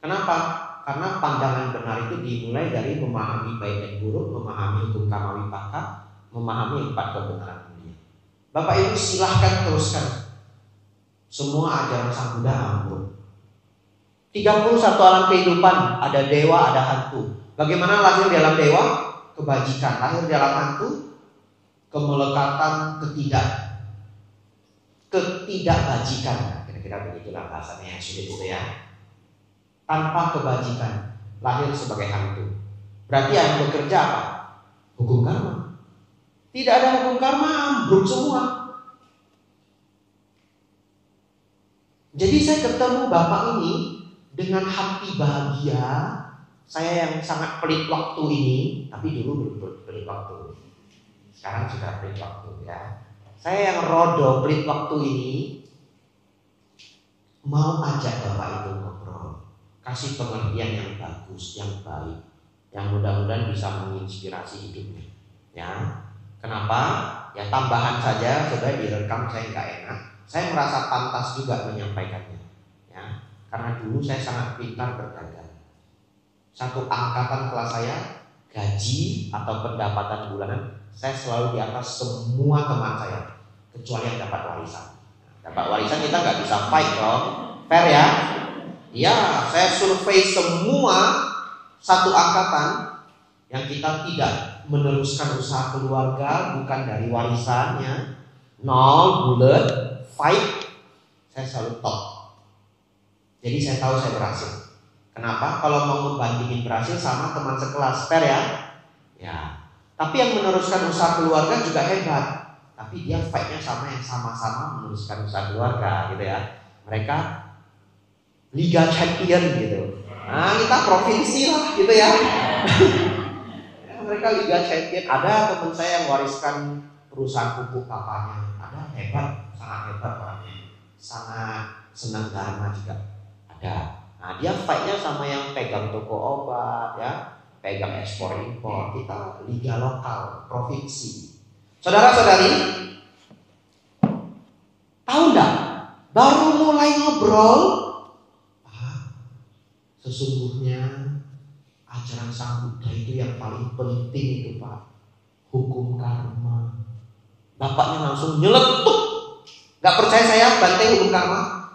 Kenapa? Karena pandangan benar itu dimulai dari memahami baik dan buruk, memahami hukum karma wipaka, memahami 4 kebenaran mulia. Bapak Ibu silahkan teruskan. Semua ajaran Sang Buddha ambruk. 31 alam kehidupan, ada dewa, ada hantu. Bagaimana lahir dalam dewa? Kebajikan. Lahir dalam hantu? Kemelekatan, ketidakbajikan. Kira-kira begitulah bahasanya yang sulit itu ya. Tanpa kebajikan, lahir sebagai hantu. Berarti yang bekerja apa? Hukum karma. Tidak ada hukum karma, ambruk semua. Jadi saya ketemu Bapak ini dengan hati bahagia. Saya yang sangat pelit waktu ini, tapi dulu belum pelit waktu. Sekarang sudah pelit waktu ya. Saya yang rodo pelit waktu ini mau ajak Bapak itu ngobrol, kasih pengertian yang bagus, yang baik, yang mudah-mudahan bisa menginspirasi hidupnya. Ya, kenapa? Ya tambahan saja, sudah direkam saya nggak enak. Saya merasa pantas juga menyampaikannya, ya, karena dulu saya sangat pintar berdagang. Satu angkatan kelas saya, gaji atau pendapatan bulanan, saya selalu di atas semua teman saya, kecuali yang dapat warisan. Dapat warisan kita nggak bisa fight dong, fair ya? Ya, saya survei semua satu angkatan yang kita tidak meneruskan usaha keluarga, bukan dari warisannya, 0 bulat. Fight, saya selalu top. Jadi saya tahu saya berhasil. Kenapa? Kalau mau membandingin berhasil sama teman sekelas, fair ya? Ya. Tapi yang meneruskan usaha keluarga juga hebat. Tapi dia fight-nya sama yang sama-sama meneruskan usaha keluarga, gitu ya. Mereka Liga Champion gitu. Nah, kita provinsi lah, gitu ya. Mereka Liga Champion. Ada teman saya yang wariskan perusahaan pupuk papanya. Ada hebat. Sangat hebat orangnya, sangat senang dharma juga ada. Nah dia fight-nya sama yang pegang toko obat ya, pegang ekspor impor. Kita liga lokal, provinsi. Saudara-saudari, tahu enggak? Baru mulai ngobrol, sesungguhnya ajaran Sang Buddha itu yang paling penting itu Pak, hukum karma. Bapaknya langsung nyeletuk. Gak percaya saya, Bante hukum karma?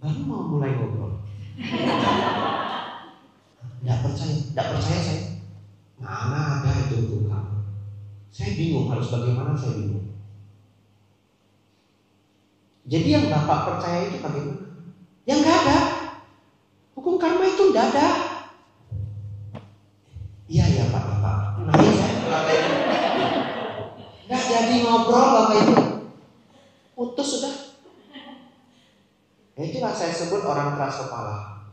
Baru mau mulai ngobrol. Gak percaya saya. Mana ada itu hukum karma? Saya bingung, harus bagaimana saya bingung. Jadi yang Bapak percaya itu bagaimana? Yang gak ada. Hukum karma itu gak ada. Iya Pak. Nah iya saya gak jadi ngobrol Bapak itu. Putus sudah. Ya itulah saya sebut orang keras kepala.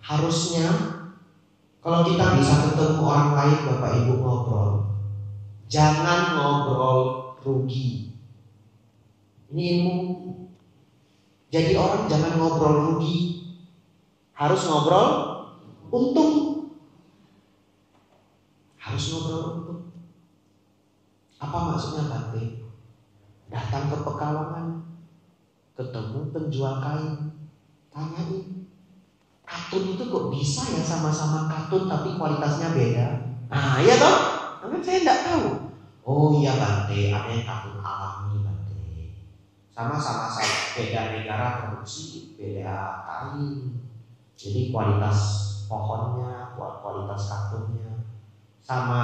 Harusnya kalau kita bisa ketemu orang lain Bapak Ibu ngobrol, jangan ngobrol rugi. Ini ilmu. Jadi orang jangan ngobrol rugi, harus ngobrol untung. Harus ngobrol untung. Apa maksudnya Bante? Datang ke Pekalongan, ketemu penjual kain, tanyain, katun itu kok bisa ya sama-sama katun tapi kualitasnya beda? Nah iya toh, karena saya tidak tahu. Oh iya Bante, ada yang katun alami Bante. Sama-sama saya beda negara produksi, beda kain. Jadi kualitas pohonnya, kualitas katunnya, sama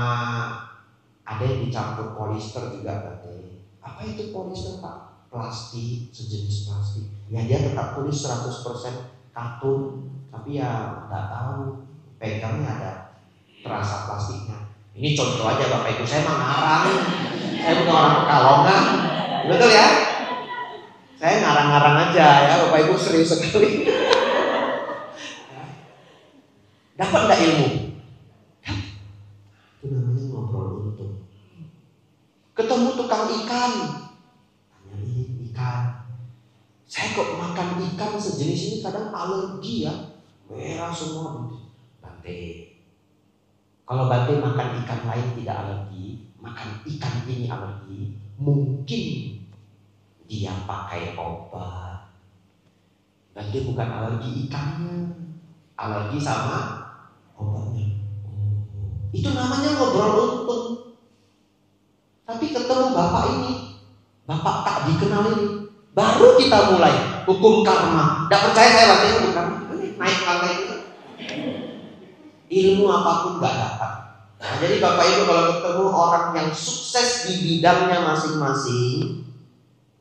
ada yang dicampur polister juga Bante. Apa itu polister Pak? Plastik, sejenis plastik. Ya dia tetap tulis 100% katun, tapi ya nggak tahu pegangnya ada terasa plastiknya. Ini contoh aja Bapak Ibu, saya mah ngarang, saya bukan orang Pekalongan, betul ya? Saya ngarang-ngarang aja ya, Bapak Ibu serius sekali. Dapat nggak ilmu? Itu namanya ngobrol untung. Ketemu tukang ikan, tanya ini ikan. Saya kok makan ikan sejenis ini kadang alergi ya, merah semua. Bante. Kalau Bante makan ikan lain tidak alergi, makan ikan ini alergi, mungkin dia pakai obat. Bante bukan alergi ikannya, alergi sama obatnya. Itu namanya ngobrol untung. Tapi ketemu bapak ini, bapak tak dikenal ini, baru kita mulai hukum karma. Tidak percaya saya Bante hukum karma, naik lantai itu. Ilmu apapun gak dapat. Nah, jadi Bapak Ibu kalau ketemu orang yang sukses di bidangnya masing-masing,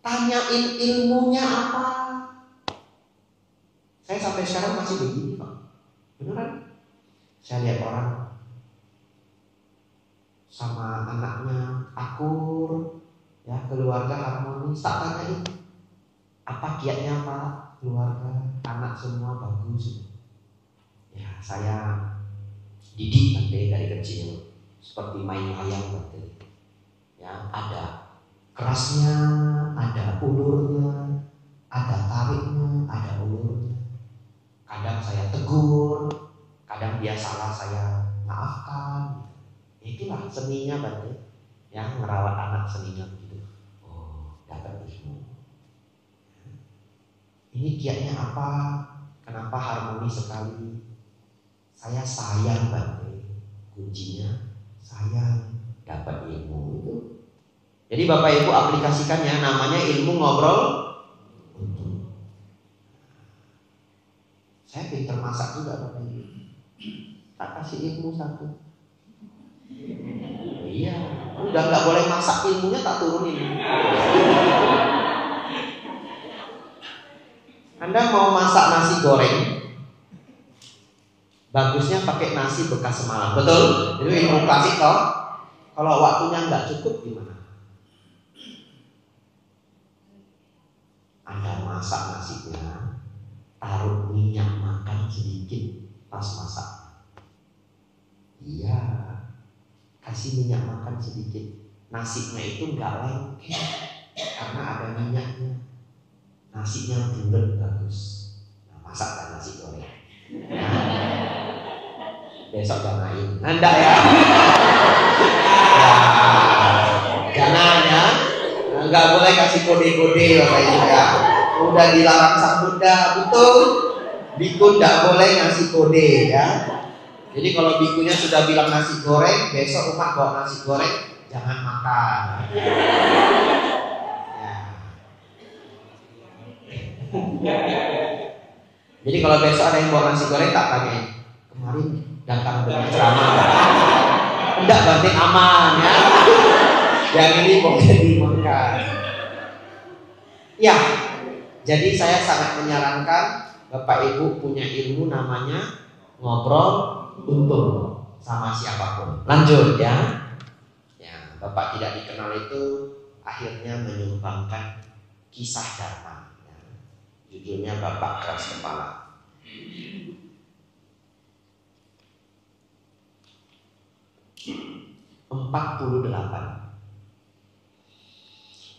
tanyain ilmunya apa. Saya sampai sekarang masih begini Pak, beneran. Saya lihat orang sama anaknya akur, ya keluarga harmonis, tak tanyain apa kiatnya Pak, keluarga, anak semua bagus. Ya saya didik Bante dari kecil seperti main wayang Bante. Ya ada kerasnya, ada ulurnya, ada tariknya, ada ulurnya. Kadang saya tegur, kadang dia salah saya maafkan. Itulah seninya Bante, yang merawat anak seninya begitu. Oh, dapat ilmu. Ini kiatnya apa? Kenapa harmoni sekali? Saya sayang Bante, kuncinya sayang, dapat ilmu itu. Jadi Bapak Ibu aplikasikannya, namanya ilmu ngobrol untung. Saya pintar masak juga Bapak Ibu, tak kasih ilmu satu. Iya, udah nggak boleh masak, ilmunya tak turunin. Anda mau masak nasi goreng, bagusnya pakai nasi bekas semalam, betul? Jadi ilmu klasik toh. Kalau waktunya nggak cukup gimana? Anda masak nasinya, taruh minyak makan sedikit pas masak. Iya, kasih minyak makan sedikit. Nasinya itu nggak lengket karena ada minyaknya. Nasinya bulat bagus. Nah, masakkan nasi goreng. Besok janain, Anda ya. Jangan ya, nggak boleh kasih kode-kode Bapak Ibu ya. Udah dilarang Sang Buddha, betul. Biku nggak boleh ngasih kode ya. Jadi kalau bikunya sudah bilang nasi goreng, besok umat bawa nasi goreng, jangan makan. Ya. Jadi kalau besok ada yang bawa nasi goreng, tak tanya kemarin datang dengan ceramah. Enggak, berarti aman ya. Yang ini boleh dimakan. Ya, jadi saya sangat menyarankan Bapak Ibu punya ilmu namanya ngobrol untung sama siapapun. Lanjut ya. Ya, Bapak tidak dikenal itu akhirnya menyumbangkan kisah Dharma. Ya. Judulnya Bapak Keras Kepala. 48.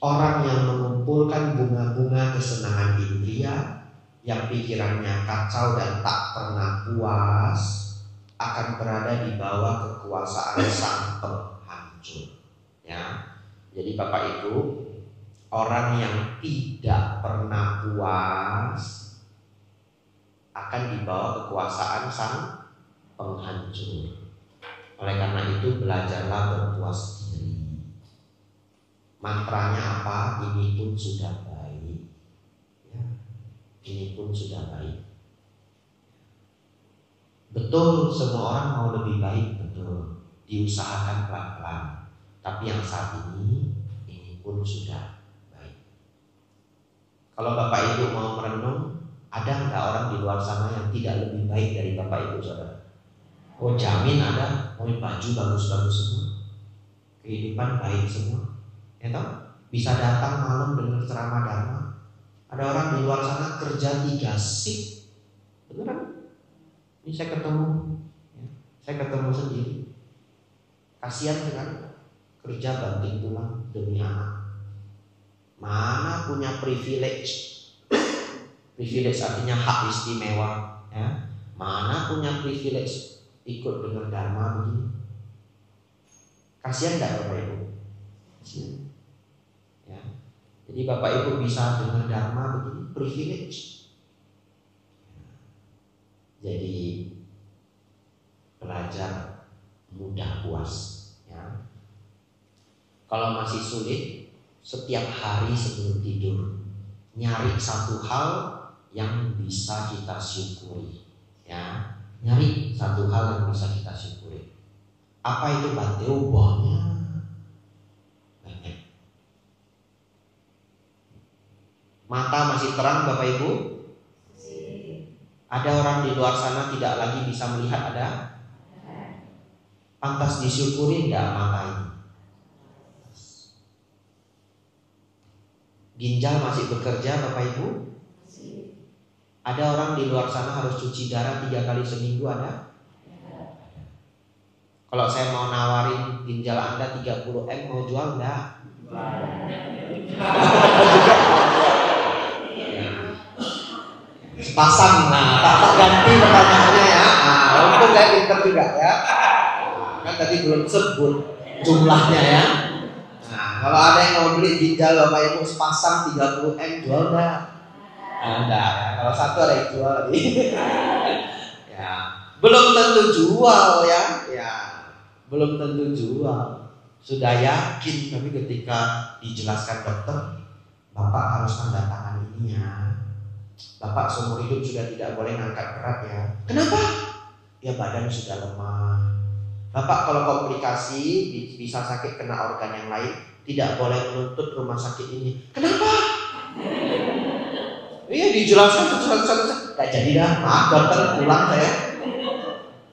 Orang yang mengumpulkan bunga-bunga kesenangan indria, yang pikirannya kacau dan tak pernah puas, akan berada di bawah kekuasaan sang penghancur. Ya, jadi Bapak Ibu, orang yang tidak pernah puas akan di bawah kekuasaan sang penghancur. Oleh karena itu belajarlah berpuas diri. Mantranya apa? Ini pun sudah baik. Ya, ini pun sudah baik. Betul, semua orang mau lebih baik, betul. Diusahakan pelan-pelan. Tapi yang saat ini pun sudah baik. Kalau Bapak Ibu mau merenung, Ada nggak orang di luar sana yang tidak lebih baik dari Bapak Ibu Saudara? Oh jamin ada. Oh baju bagus-bagus semua, kehidupan baik semua, ya toh? Bisa datang malam dengar ceramah dharma. Ada orang di luar sana kerja 3 shift, beneran? Ini saya ketemu, ya. Saya ketemu sendiri. Kasihan sekali, kerja banting tulang demi anak. Mana punya privilege? Privilege artinya hak istimewa, ya. Mana punya privilege ikut dengar dharma begini? Kasihan enggak Bapak Ibu? Kasihan. Ya. Jadi Bapak Ibu bisa dengar dharma begini, privilege. Jadi belajar mudah puas, ya. Kalau masih sulit, setiap hari sebelum tidur nyari satu hal yang bisa kita syukuri, ya. Nyari satu hal yang bisa kita syukuri. Apa itu Bante? Banyak. Mata masih terang Bapak Ibu? Ada orang di luar sana tidak lagi bisa melihat, ada? Pantas disyukuri enggak mata ini? Ginjal masih bekerja Bapak Ibu? Ada orang di luar sana harus cuci darah 3 kali seminggu, ada? Kalau saya mau nawarin ginjal Anda 30M, mau jual enggak? Sepasang, nah tak ganti pertanyaannya ya. Untung saya pinter juga ya. Kan tadi belum sebut jumlahnya ya. Nah, kalau ada yang mau beli ginjal Bapak Ibu sepasang 30M, jual enggak? Enggak ya. Kalau satu ada yang jual lagi. Ya, belum tentu jual ya. Ya, belum tentu jual. Sudah yakin, tapi ketika dijelaskan dokter, Bapak harus tanda tangan ini ya. Bapak seumur hidup sudah tidak boleh ngangkat berat ya. Kenapa? Ya badan sudah lemah. Bapak kalau komplikasi bisa sakit kena organ yang lain, tidak boleh menuntut rumah sakit ini. Kenapa? Iya dijelaskan satu-satu. Gak jadi dah, maaf dokter, pulang saya.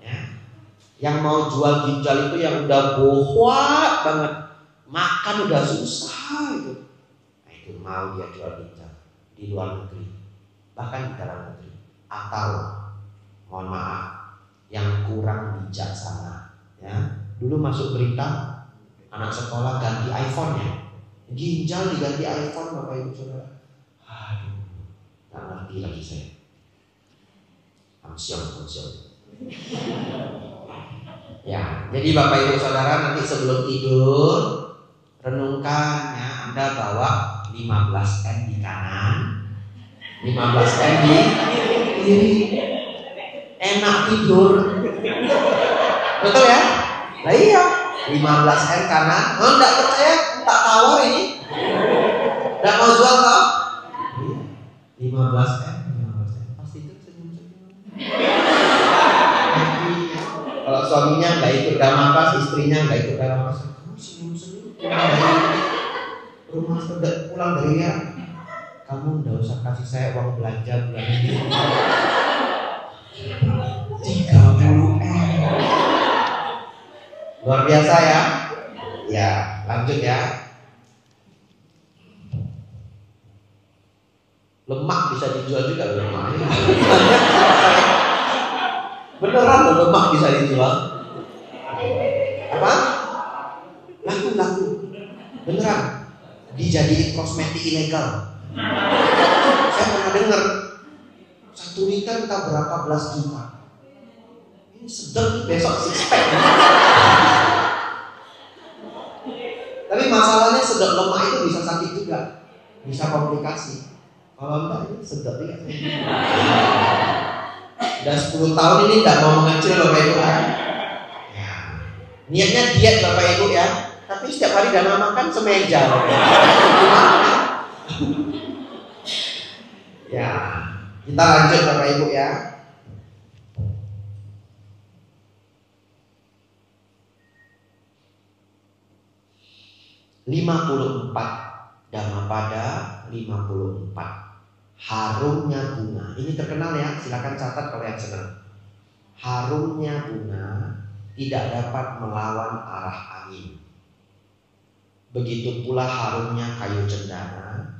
Ya. Yang mau jual ginjal itu yang udah bohwat banget, makan udah susah itu. Nah itu mau dia jual ginjal di luar negeri, bahkan di dalam negeri. Atau mohon maaf, yang kurang bijaksana, ya. Dulu masuk berita anak sekolah ganti iPhone ya, ginjal diganti iPhone Bapak Ibu Saudara. Aduh, nggak ngerti lagi saya. Amsyong. Ya, jadi Bapak Ibu Saudara nanti sebelum tidur renungkan ya, Anda bawa 15M di kanan, 15M di kiri. Enak tidur. Betul ya? Nah iya, 15M kanan. Oh enggak percaya? Tak tawar ini. Enggak mau jual toh? 15M. Pasti itu senyum-senyum. Kalau suaminya enggak ikut damakas, istrinya enggak ikut damakas, kamu senyum-senyum. Rumah sudah pulang dari ya. Kamu enggak usah kasih saya uang belanja bulan ini. 30M. Luar biasa ya. Ya, lanjut ya. Lemak bisa dijual juga lemak. Beneran loh, lemak bisa dijual. Apa? Laku. Beneran. Dijadiin kosmetik ilegal. Saya pernah dengar 1 liter kita berapa belas juta. Ini sedang besok six pack. Tapi masalahnya sedot lemak itu bisa sakit juga, bisa komplikasi. Kalau enggak ini sedot ya. Udah 10 tahun ini enggak mau mengecil Bapak Ibu ya. Niatnya diet Bapak Ibu ya, tapi setiap hari dana makan semeja. Ya, kita lanjut Bapak Ibu ya. (54) Dhammapada 54. Harumnya bunga. Ini terkenal ya, silakan catat kalau yang senang. Harumnya bunga tidak dapat melawan arah angin. Begitu pula harumnya kayu cendana,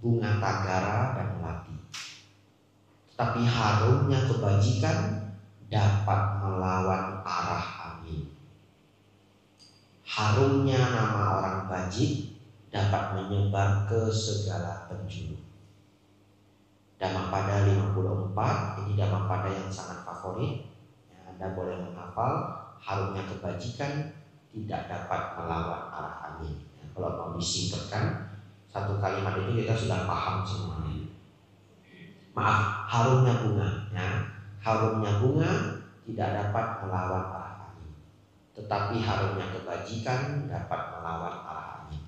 bunga tagara dan melati. Tapi harumnya kebajikan dapat melawan arah angin. Harumnya nama orang bajik dapat menyebar ke segala penjuru. Dhammapada 54, ini Dhammapada yang sangat favorit. Anda boleh menghafal. Harumnya kebajikan tidak dapat melawan arah angin. Kalau mau disingkatkan, satu kalimat itu kita sudah paham semuanya. Maaf, harumnya bunga. Ya. Harumnya bunga tidak dapat melawan arah angin, tetapi harumnya kebajikan dapat melawan arah angin.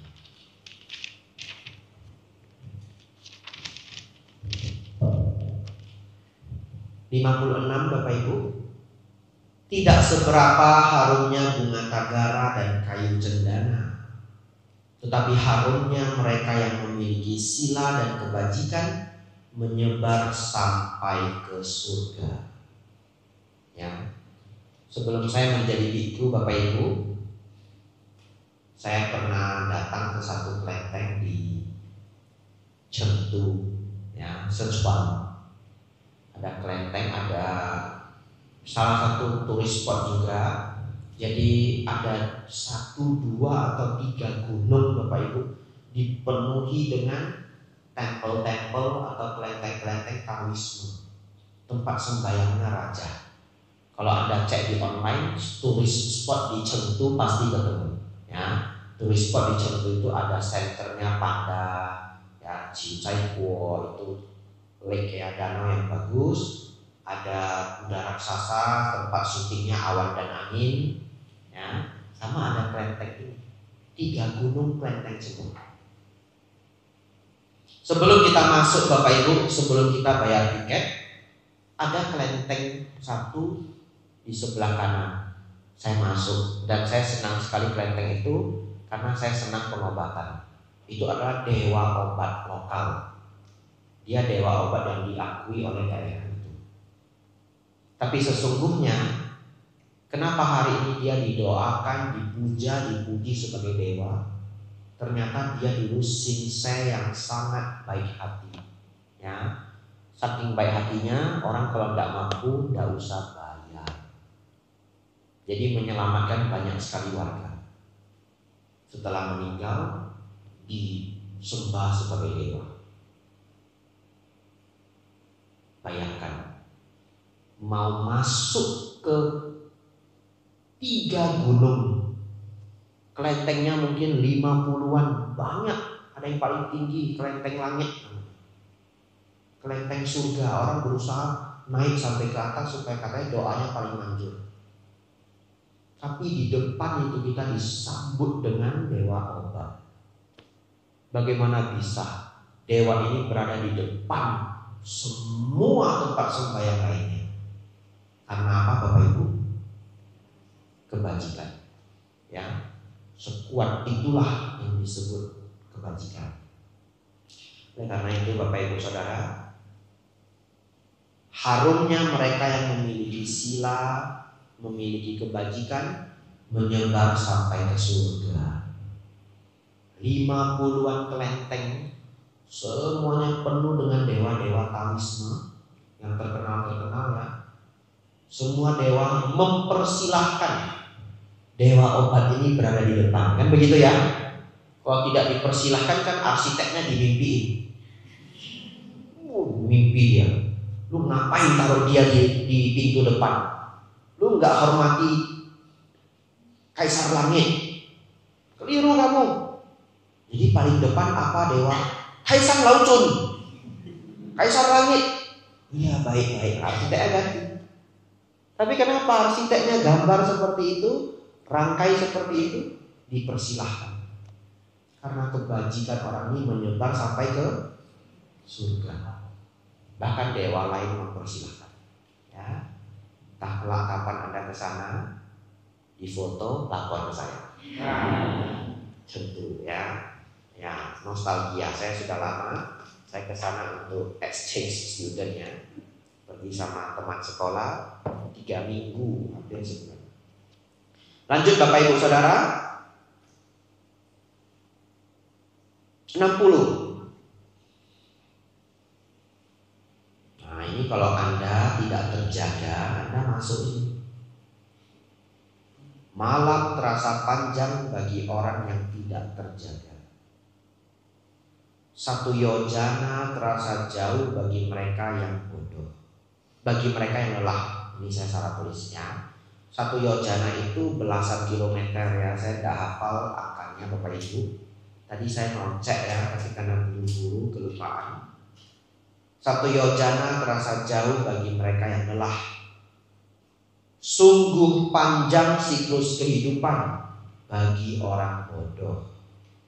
(56) Bapak Ibu, tidak seberapa harumnya bunga tagara dan kayu cendana, tetapi harumnya mereka yang memiliki sila dan kebajikan menyebar sampai ke surga. Ya. Sebelum saya menjadi biku Bapak Ibu, saya pernah datang ke satu kelenteng di Chengdu, ya, Sichuan. Ada kelenteng, ada salah satu turis spot juga. Jadi ada 1, 2, atau 3 gunung Bapak Ibu dipenuhi dengan tempel-tempel atau kelenteng-kelenteng Taoisme, tempat sembahyangnya raja. Kalau Anda cek di online, turis spot di Chengdu pasti ketemu. Ya, turis spot di Chengdu itu ada senternya panda, ya, Jiuzhaiguo itu lake, ya, danau yang bagus. Ada kuda raksasa, tempat syutingnya awan dan angin, ya, sama ada kelenteng ini. 3 gunung kelenteng semua. Sebelum kita masuk Bapak Ibu, sebelum kita bayar tiket, ada kelenteng satu di sebelah kanan. Saya masuk dan saya senang sekali kelenteng itu karena saya senang pengobatan. Itu adalah dewa obat lokal. Dia dewa obat yang diakui oleh daerah itu. Tapi sesungguhnya kenapa hari ini dia didoakan, dipuja, dipuji sebagai dewa? Ternyata dia dulu singsai yang sangat baik hati, ya. Saking baik hatinya, orang kalau tidak mampu tidak usah bayar. Jadi menyelamatkan banyak sekali warga. Setelah meninggal disembah sebagai dewa. Bayangkan, mau masuk ke 3 gunung, kelentengnya mungkin 50-an, banyak. Ada yang paling tinggi, kelenteng langit, kelenteng surga. Orang berusaha naik sampai ke atas supaya katanya doanya paling manjur. Tapi di depan itu kita disambut dengan dewa obat. Bagaimana bisa dewa ini berada di depan semua tempat sembahyang lainnya? Karena apa Bapak Ibu? Kebajikan, ya. Sekuat itulah yang disebut kebajikan. Oleh karena itu Bapak Ibu Saudara, harumnya mereka yang memiliki sila, memiliki kebajikan menyebar sampai ke surga. 50-an kelenteng, semuanya penuh dengan dewa-dewa Taoisme yang terkenal ya. Semua dewa mempersilahkan dewa obat ini berada di depan, kan begitu ya? Kalau tidak dipersilahkan kan arsiteknya dimimpiin. Mimpi dia. Lu ngapain taruh dia di pintu depan? Lu nggak hormati Kaisar Langit. Keliru kamu. Jadi paling depan apa dewa? Hai Sang Laucun, Kaisar Langit. Iya baik-baik, arsiteknya ganti. Tapi kenapa arsiteknya gambar seperti itu, rangkai seperti itu? Dipersilahkan. Karena kebajikan orang ini menyebar sampai ke surga. Bahkan dewa lain mempersilahkan. Ya, entah kelak kapan Anda ke sana, di foto lapor ke saya. Tentu ya, ya nostalgia. Saya sudah lama Saya ke sana untuk exchange student ya. Pergi sama teman sekolah 3 minggu, hampir sebulan. Lanjut Bapak Ibu Saudara. 60. Nah ini kalau Anda tidak terjaga, Anda masuk ini. Malam terasa panjang bagi orang yang tidak terjaga. 1 yojana terasa jauh bagi mereka yang bodoh. Bagi mereka yang lelah. Ini saya salah tulisnya. 1 yojana itu belasan kilometer ya. Saya tidak hafal angkanya Bapak Ibu. Tadi saya mau cek ya, tapi karena buru-buru kelupaan. 1 yojana terasa jauh bagi mereka yang lelah. Sungguh panjang siklus kehidupan bagi orang bodoh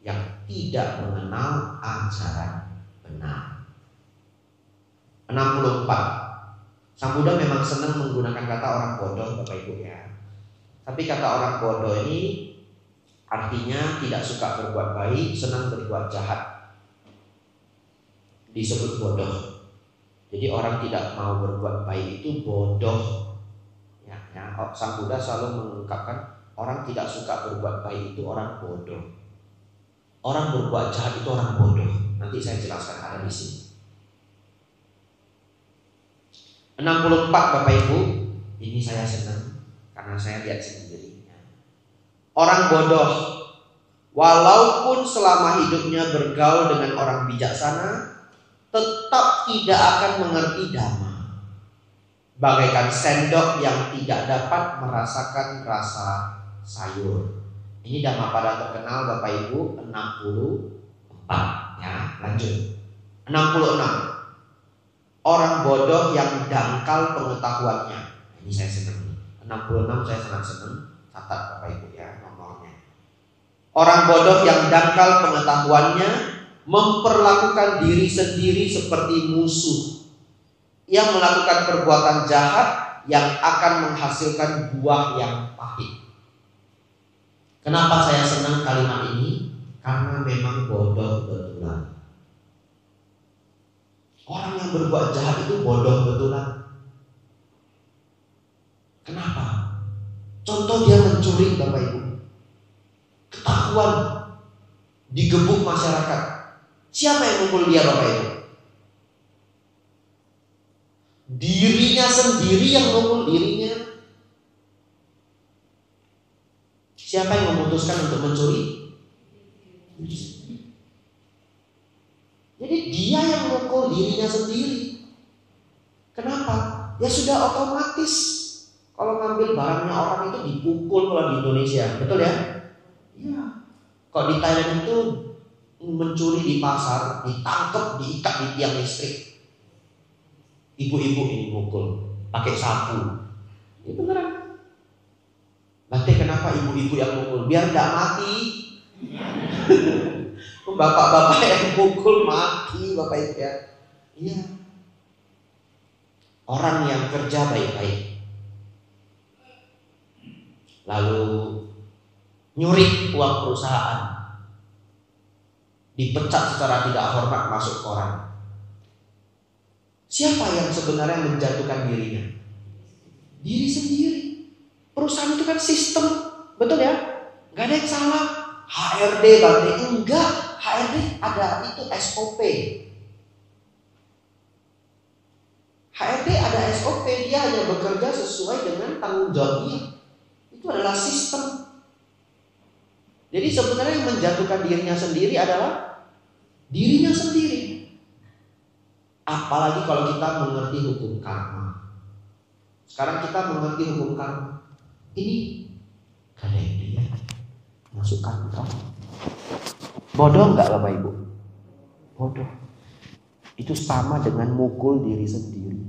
yang tidak mengenal ajaran benar. 64. Sang Buddha memang senang menggunakan kata orang bodoh Bapak Ibu ya. Tapi kata orang bodoh ini artinya tidak suka berbuat baik, senang berbuat jahat. Disebut bodoh. Jadi orang tidak mau berbuat baik itu bodoh. Ya, Sang Buddha selalu mengungkapkan orang tidak suka berbuat baik itu orang bodoh. Orang berbuat jahat itu orang bodoh. Nanti saya jelaskan ada di sini. 64 Bapak Ibu, ini saya senang karena saya lihat sendiri. Orang bodoh, walaupun selama hidupnya bergaul dengan orang bijaksana, tetap tidak akan mengerti dhamma. Bagaikan sendok yang tidak dapat merasakan rasa sayur. Ini Dhammapada terkenal Bapak Ibu 64 ya. Lanjut 66. Orang bodoh yang dangkal pengetahuannya. Ini saya senang. 66 saya sangat senang. Catat Bapak Ibu ya nomornya. Orang bodoh yang dangkal pengetahuannya memperlakukan diri sendiri seperti musuh. Ia melakukan perbuatan jahat yang akan menghasilkan buah yang pahit. Kenapa saya senang kalimat ini? Karena memang bodoh betulan. Orang yang berbuat jahat itu bodoh betulan. Kenapa? Contoh dia mencuri Bapak Ibu. Ketahuan, digebuk masyarakat. Siapa yang mukul dia Bapak Ibu? Dirinya sendiri yang mukul dirinya. Siapa yang memutuskan untuk mencuri? Jadi dia yang mukul dirinya sendiri. Kenapa? Ya sudah otomatis. Kalau ngambil barangnya orang itu dipukul kalau di Indonesia, betul ya? Iya. Kalau di Thailand itu mencuri di pasar, ditangkap, diikat di tiang listrik. Ibu-ibu ini mukul pakai sapu. Ini beneran. Nanti kenapa ibu-ibu yang mukul? Biar tidak mati. Bapak-bapak yang mukul mati Bapak Ibu ya. Iya. Orang yang kerja baik-baik lalu nyuri uang perusahaan, dipecat secara tidak hormat masuk koran. Siapa yang sebenarnya menjatuhkan dirinya? Diri sendiri. Perusahaan itu kan sistem, betul ya? Gak ada yang salah. HRD berarti enggak. HRD ada itu SOP. HRD ada SOP, dia hanya bekerja sesuai dengan tanggung jawabnya. Itu adalah sistem. Jadi sebenarnya yang menjatuhkan dirinya sendiri adalah dirinya sendiri. Apalagi kalau kita mengerti hukum karma. Sekarang kita mengerti hukum karma. Ini gak ada yang dia masuk kantor. Bodoh enggak Bapak Ibu? Bodoh. Itu sama dengan mukul diri sendiri.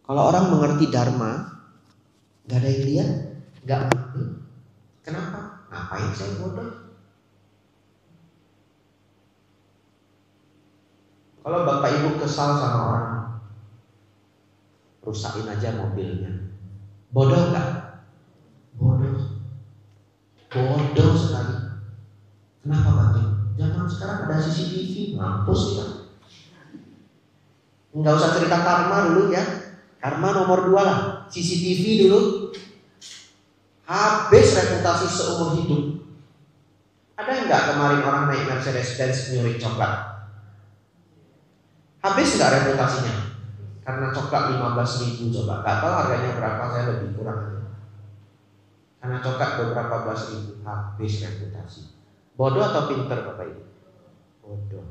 Kalau orang mengerti dharma, gak ada yang lihat, gak ngerti. Kenapa? Ngapain saya bodoh? Kalau Bapak Ibu kesal sama orang, rusakin aja mobilnya. Bodoh enggak? Bodoh. Bodoh sekali. Kenapa Bapak? Zaman sekarang ada CCTV, mampus kita. Nggak usah cerita karma dulu ya. Karma nomor 2 lah. CCTV dulu. Habis reputasi seumur hidup. Ada nggak kemarin orang naik Mercedes-Benz nyuri coklat? Habis nggak reputasinya? Karena coklat 15.000 coba. Nggak tahu harganya berapa, saya lebih kurang. Karena coklat beberapa belas ribu, habis reputasi. Bodoh atau pinter Bapak Ibu? Bodoh.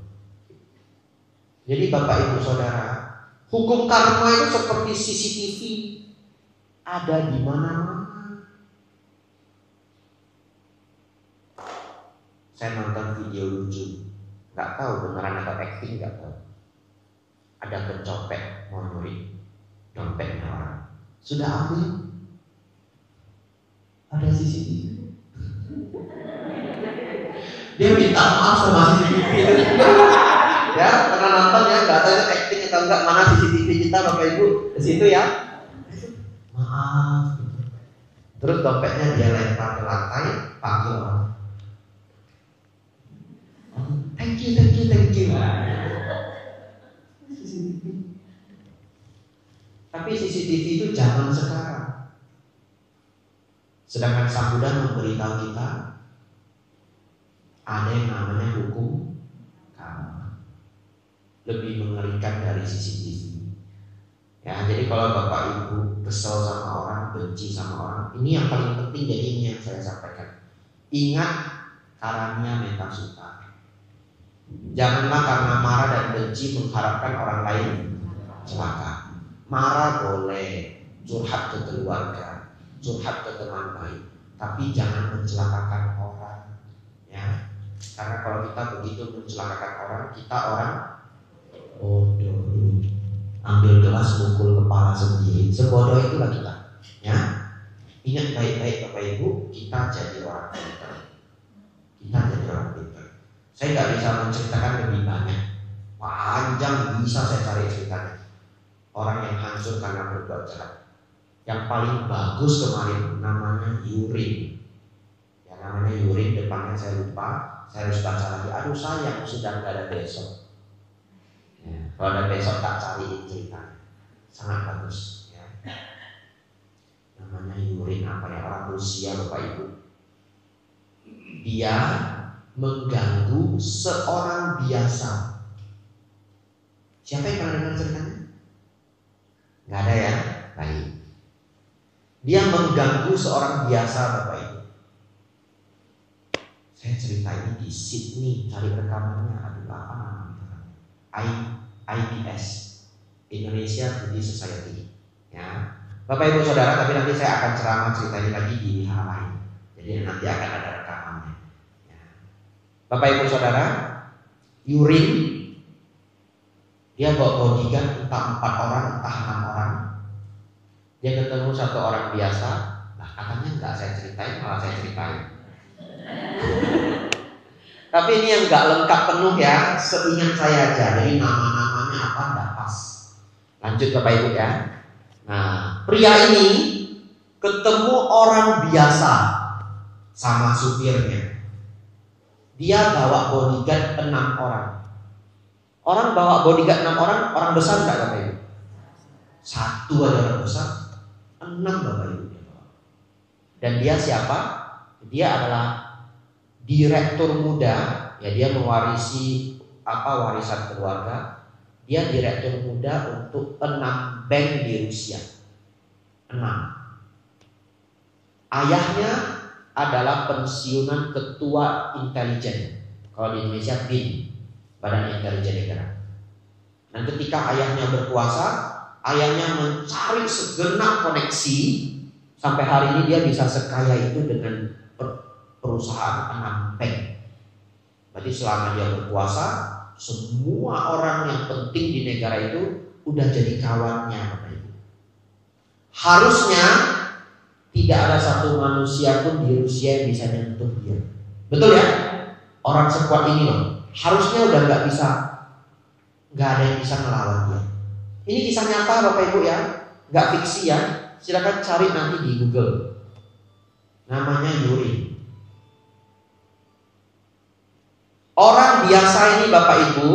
Jadi Bapak Ibu Saudara, hukum karma itu seperti CCTV, ada di mana-mana. Saya nonton video lucu, nggak tahu beneran atau acting, nggak tahu. Ada pencopet mau nyuri dompetnya orang, sudah ambil, ada CCTV. Dia minta maaf sama CCTV. Ya, pernah nonton ya, nggak tahu itu acting atau enggak, mana CCTV kita Bapak Ibu di situ ya. Maaf. Terus dompetnya dia lempar ke lantai, panggil orang. Thank you. CCTV. Tapi CCTV itu zaman sekarang. Sedangkan Sang-Buddha memberitahu kita ada yang namanya hukum karma, lebih mengerikan dari CCTV. Ya, jadi kalau Bapak Ibu kesel sama orang, benci sama orang, ini yang paling penting. Jadi ini yang saya sampaikan. Ingat karanya metasukta. Janganlah karena marah dan benci mengharapkan orang lain celaka. Marah boleh, curhat ke keluarga, curhat ke teman baik, tapi jangan mencelakakan orang. Ya, karena kalau kita begitu mencelakakan orang, kita orang bodoh. Ambil gelas mukul kepala sendiri, sebodoh itulah kita. Ya, ingat baik-baik Bapak Ibu, kita jadi orang pintar. Kita jadi orang pintar. Saya nggak bisa menceritakan lebih banyak, panjang bisa saya cari ceritanya. Orang yang hancur karena berbuat jahat. Yang paling bagus kemarin namanya Yurin. Ya, namanya Yurin, depannya saya lupa, saya harus baca lagi. Aduh sayang, sudah nggak ada besok. Ya, kalau ada besok tak cariin ceritanya. Sangat bagus. Ya. Namanya Yurin, apa ya, orang Rusia Bapak Ibu. Dia mengganggu seorang biasa. Siapa yang pernah dengar ceritanya? Nggak ada ya? Baik. Dia mengganggu seorang biasa Bapak Ibu. Saya cerita ini di Sydney, cari rekamannya. Aduh, apa namanya? IBS, Indonesia Buddhist Society. Ya, Bapak Ibu Saudara, tapi nanti saya akan ceramah cerita ini lagi di hal lain. Jadi nanti akan ada rekamannya. Ya. Bapak Ibu Saudara, Yurin dia bawa bodyguard, entah 4 orang, entah 6 orang. Dia ketemu satu orang biasa. Nah, katanya nggak saya ceritain, malah saya ceritain. Tapi ini yang nggak lengkap penuh ya, seingat saya aja. Jadi nama-namanya apa nggak pas. Lanjut Bapak Ibu ya. Nah, pria ini ketemu orang biasa sama supirnya. Dia bawa bodyguard 6 orang. Orang bawa bodyguard 6 orang, orang besar nggak Bapak Ibu? 1 aja orang besar, 6 Bapak Ibu. Dan dia siapa? Dia adalah direktur muda, ya, dia mewarisi warisan keluarga. Dia direktur muda untuk 6 bank di Rusia. 6. Ayahnya adalah pensiunan ketua intelijen. Kalau di Indonesia BIN, Badan Intelijen Negara. Dan ketika ayahnya berkuasa, ayahnya mencari segenap koneksi sampai hari ini dia bisa sekaya itu dengan perusahaan 6 bank. Berarti selama dia berkuasa, semua orang yang penting di negara itu udah jadi kawannya Bapak Ibu. Harusnya tidak ada satu manusia pun di Rusia yang bisa nyentuh dia. Betul ya? Orang sekuat ini loh. Harusnya udah nggak ada yang bisa ngelawan dia. Ini kisah nyata Bapak Ibu ya, nggak fiksi ya. Silakan cari nanti di Google. Namanya Yurin. Orang biasa ini Bapak Ibu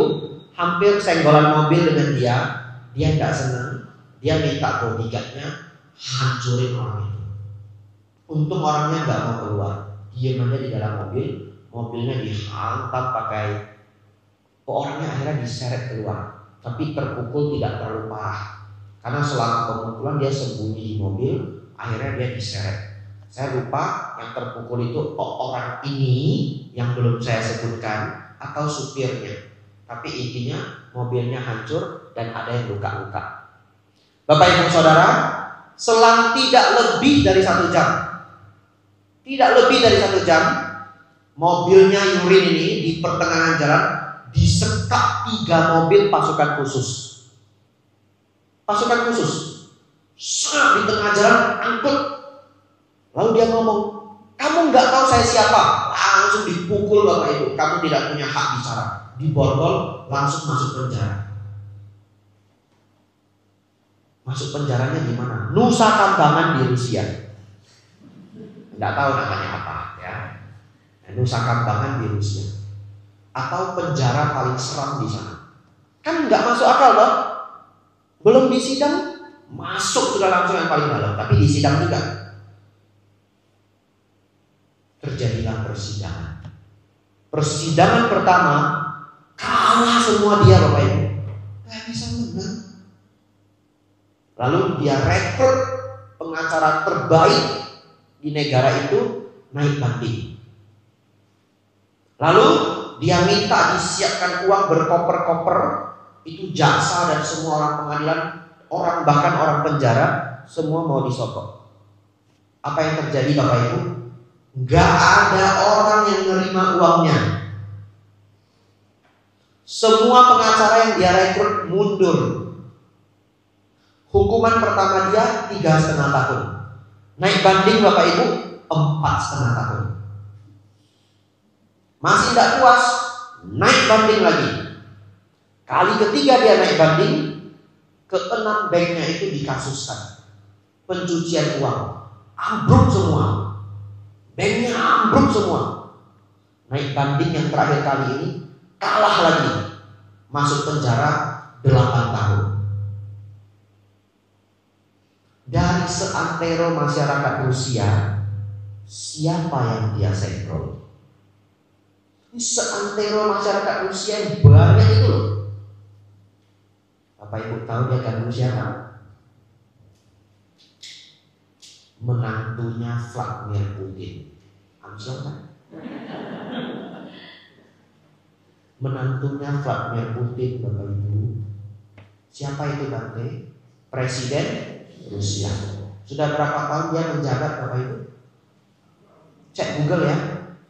hampir senggolan mobil dengan dia. dia tidak senang, dia minta bodyguardnya hancurin orang itu. Untung orangnya nggak mau keluar, diam aja di dalam mobil, mobilnya dihantam pakai, orangnya akhirnya diseret keluar, tapi terpukul tidak terlalu parah. Karena selama pemukulan dia sembunyi di mobil, akhirnya dia diseret. Saya lupa yang terpukul itu orang ini yang belum saya sebutkan atau supirnya. Tapi intinya mobilnya hancur dan ada yang luka-luka. Bapak Ibu Saudara, selang tidak lebih dari 1 jam, tidak lebih dari 1 jam, mobilnya Yurin ini di pertengahan jalan disekap 3 mobil pasukan khusus. Pasukan khusus di tengah jalan angkut. Lalu dia ngomong, kamu nggak tahu saya siapa? Langsung dipukul Bapak Ibu. Kamu tidak punya hak bicara. Diborgol, langsung masuk penjara. Masuk penjaranya di mana? Nusa Kambangan di Rusia. Nggak tahu namanya apa ya. Nusa Kambangan di Rusia. Atau penjara paling seram di sana. Kan nggak masuk akal loh. Belum disidang, masuk sudah langsung yang paling dalam. Tapi disidang juga. Terjadilah persidangan. Persidangan pertama kalah semua dia Bapak Ibu. Gak bisa menang. Lalu dia rekrut pengacara terbaik di negara itu naik banding. Lalu dia minta disiapkan uang berkoper-koper, itu jaksa dan semua orang pengadilan, orang bahkan orang penjara, semua mau disogok. Apa yang terjadi Bapak Ibu? Gak ada orang yang nerima uangnya. Semua pengacara yang dia rekrut mundur. Hukuman pertama dia 3,5 tahun. Naik banding Bapak Ibu 4,5 tahun. Masih tidak puas, naik banding lagi. Kali ketiga dia naik banding, ke-6 banknya itu dikasuskan pencucian uang. Ambruk semua. Banknya ambruk semua. Naik banding yang terakhir kali ini kalah lagi, masuk penjara 8 tahun. Dari seantero masyarakat Rusia, siapa yang dia sentrol? Seantero masyarakat Rusia yang banyak itu loh. Bapak Ibu tahu dia gabung siapa? Menantunya Vladimir Putin. Amsyong kan? Menantunya Vladimir Putin Bapak Ibu. Siapa itu Tante? Presiden Rusia. Sudah berapa tahun dia menjabat Bapak Ibu? Cek Google ya.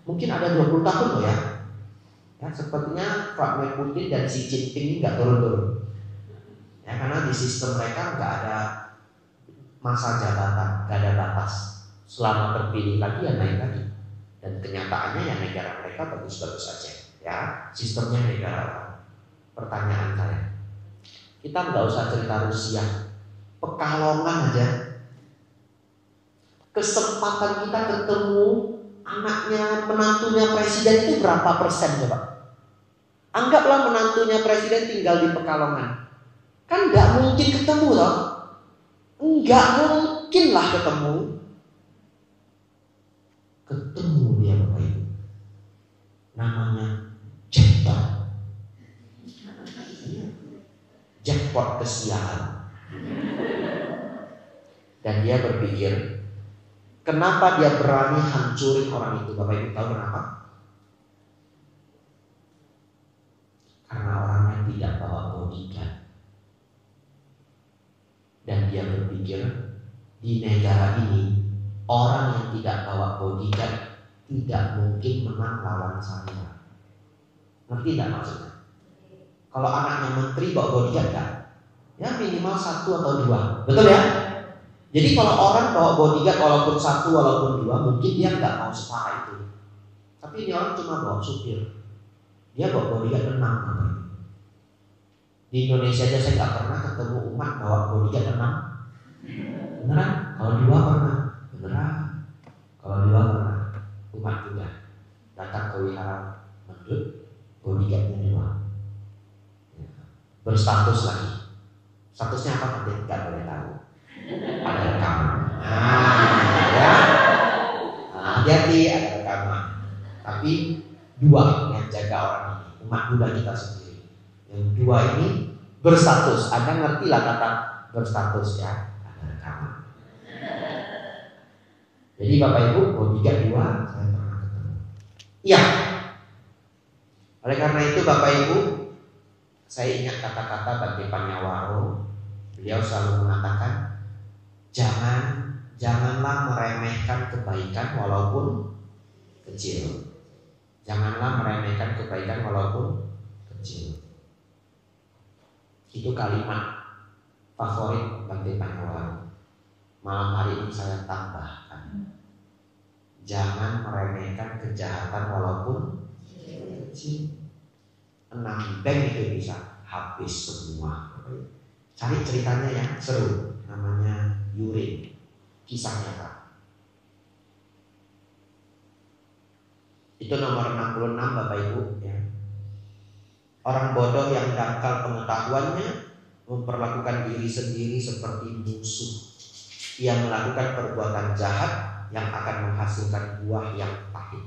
Mungkin ada 20 tahun loh ya. Ya, sepertinya Vladimir Putin dan Xi Jinping ini nggak turun-turun. Ya, karena di sistem mereka nggak ada masa jabatan, nggak ada batas. Selama terpilih lagi ya naik lagi. Dan kenyataannya ya negara mereka bagus-bagus saja. Ya, sistemnya negara. Pertanyaan saya, kita nggak usah cerita Rusia, Pekalongan aja. Kesempatan kita ketemu anaknya, menantunya presiden itu berapa persen coba? Anggaplah menantunya presiden tinggal di Pekalongan. Kan nggak mungkin ketemu loh. Nggak mungkin lah ketemu. Ketemu dia Bapak Ibu. Namanya jackpot. Jackpot kesialan. Dan dia berpikir, kenapa dia berani hancurin orang itu? Bapak Ibu tahu kenapa? Karena orangnya tidak bawa bodyguard. Dan dia berpikir, di negara ini orang yang tidak bawa bodyguard tidak mungkin menang lawan saya. Ngerti tidak maksudnya? Kalau anaknya menteri bawa bodyguard kan? Ya minimal 1 atau 2. Betul ya? Jadi kalau orang bawa bodyguard walaupun 1 walaupun 2, mungkin dia nggak mau separah itu. Tapi ini orang cuma bawa supir. Dia bawa bodyguard 6. Di Indonesia aja saya nggak pernah ketemu umat bawa bodyguard 6. Beneran? Kalau 2 pernah. Beneran? Kalau 2 pernah. Umat juga datang ke wihara Mendut, bodyguardnya 2. Berstatus lagi. Statusnya apa nanti nggak boleh tahu. Ada rekaman. Ya. Hati-hati, ada rekaman. Tapi dua yang jaga orang ini, umat Buddha kita sendiri. Yang dua ini berstatus. Anda ngerti lah kata berstatus ya. Ada rekaman. Jadi Bapak Ibu, Bodhiga dua saya pernah ketemu. Iya. Oleh karena itu Bapak Ibu, saya ingat kata-kata Bhante Panyawaro. Beliau selalu mengatakan, janganlah meremehkan kebaikan walaupun kecil. Janganlah meremehkan kebaikan walaupun kecil. Itu kalimat favorit Bhante Panyawaro. Malam hari ini saya tambahkan, jangan meremehkan kejahatan walaupun kecil. 6 bank itu bisa habis semua. Cari ceritanya ya, seru. Namanya Yurin, kisah nyata. Itu nomor 66 Bapak Ibu ya. Orang bodoh yang dangkal pengetahuannya memperlakukan diri sendiri seperti musuh. Ia melakukan perbuatan jahat yang akan menghasilkan buah yang pahit.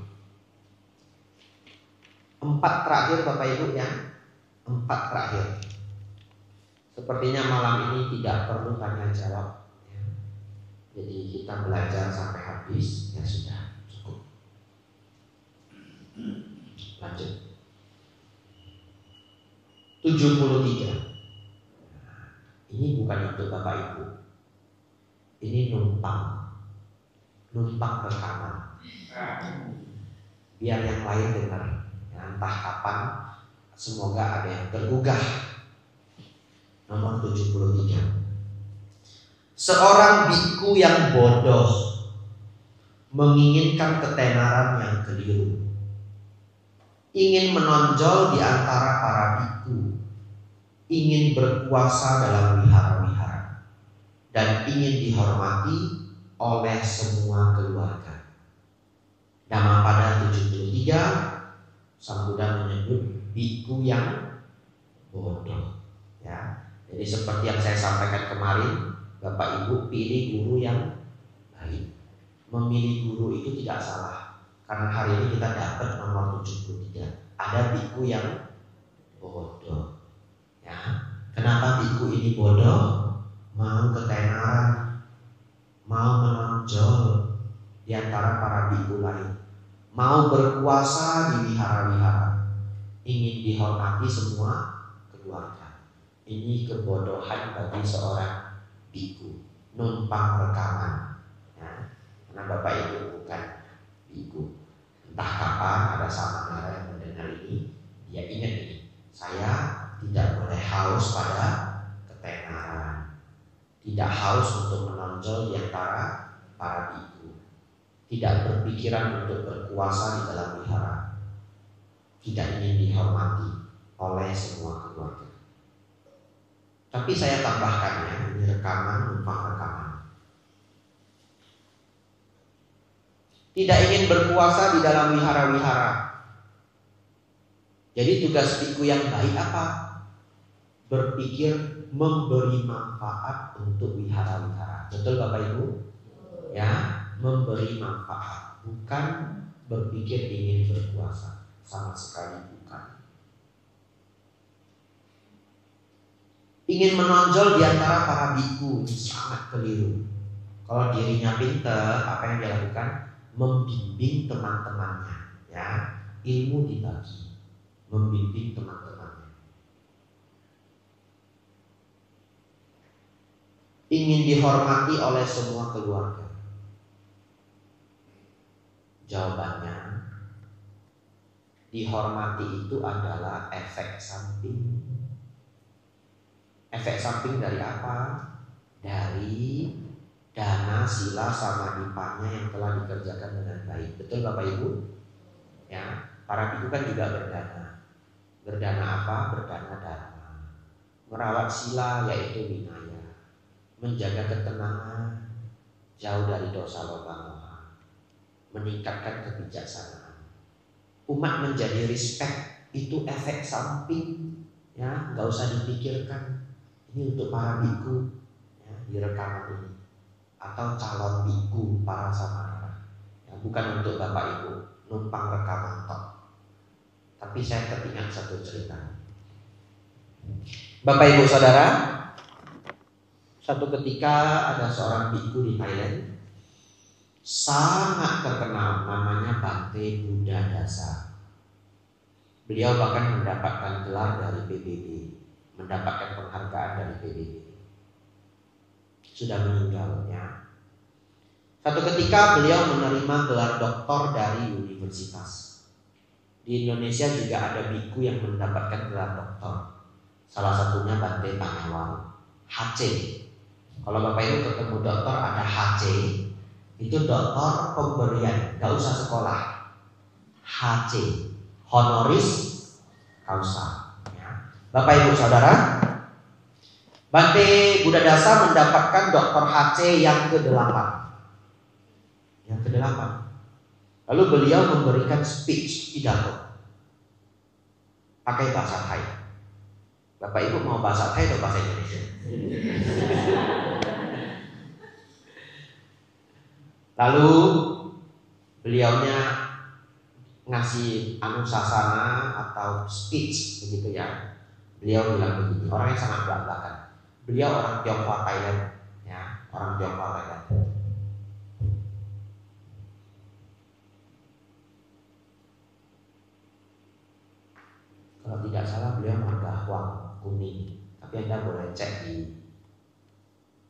4 terakhir Bapak Ibu ya. 4 terakhir. Sepertinya malam ini tidak perlu tanya jawab ya. Jadi kita belajar sampai habis. Ya sudah, cukup. Lanjut. 73. Ini bukan untuk Bapak Ibu. Ini numpang rekaman. Biar yang lain dengar. Entah kapan, semoga ada yang tergugah. Nomor 73. Seorang biku yang bodoh menginginkan ketenaran yang keliru, ingin menonjol di antara para biku, ingin berkuasa dalam wihara-wihara, dan ingin dihormati oleh semua keluarga. Dhammapada 73, Sang Buddha menyebut biku yang bodoh ya. Jadi seperti yang saya sampaikan kemarin, Bapak Ibu pilih guru yang baik. Memilih guru itu tidak salah. Karena hari ini kita dapat nomor 73. Ada biku yang bodoh ya. Kenapa biku ini bodoh? Mau ketenaran, mau menonjol di antara para biku lain, mau berkuasa di wihara-wihara, ingin dihormati semua keluarga. Ini kebodohan bagi seorang biku, numpang rekaman ya. Karena Bapak Ibu bukan biku. Entah kapan ada samanera yang mendengar ini, dia ingat ini, saya tidak boleh haus pada ketenaran, tidak haus untuk menonjol di antara para biku, tidak berpikiran untuk berkuasa di dalam wihara, tidak ingin dihormati oleh semua keluarga. Tapi saya tambahkannya, ini rekaman, numpang rekaman. Tidak ingin berkuasa di dalam wihara-wihara. Jadi tugas biku yang baik apa? Berpikir memberi manfaat untuk wihara-wihara. Betul Bapak Ibu? Ya, memberi manfaat, bukan berpikir ingin berkuasa. Sama sekali bukan. Ingin menonjol di antara para biku, sangat keliru. Kalau dirinya pintar, apa yang dia lakukan? Membimbing teman-temannya, ya, ilmu dibagi, membimbing teman-temannya. Ingin dihormati oleh semua keluarga. Jawabannya, dihormati itu adalah efek samping. Efek samping dari apa? Dari dana sila samadipanya yang telah dikerjakan dengan baik. Betul Bapak Ibu? Ya, para biku kan juga berdana. Berdana apa? Berdana dharma. Merawat sila yaitu winaya. Menjaga ketenangan, jauh dari dosa loba-loba. Meningkatkan kebijaksanaan. Umat menjadi respect, itu efek samping. Ya, nggak usah dipikirkan. Ini untuk para biku ya, di rekaman ini, atau calon biku para samanera. Ya, bukan untuk Bapak Ibu numpang rekaman tok. Tapi saya teringat satu cerita. Bapak Ibu Saudara, satu ketika ada seorang biku di Thailand sangat terkenal, namanya Bante Buddhadasa. Beliau bahkan mendapatkan gelar dari PBB, mendapatkan penghargaan dari PBB. Sudah meninggal ya. Satu ketika beliau menerima gelar doktor dari universitas. Di Indonesia juga ada biku yang mendapatkan gelar doktor. Salah satunya Bante Panyawan, HC. Kalau Bapak Ibu ketemu dokter ada HC, itu dokter pemberian, gak usah sekolah. HC, honoris causa ya. Bapak Ibu Saudara, Bante Buddhadasa mendapatkan doktor HC yang ke-8. Yang ke-8. Lalu beliau memberikan speech pidato pakai bahasa Thai. Bapak Ibu mau bahasa Thai atau bahasa Indonesia? Lalu beliaunya ngasih anusasana atau speech begitu ya. Beliau bilang begini, orangnya sangat belak-belakan. Beliau orang Tionghoa Thailand ya, orang Tionghoa Thailand. Kalau tidak salah beliau marga Huang kuning, tapi Anda boleh cek di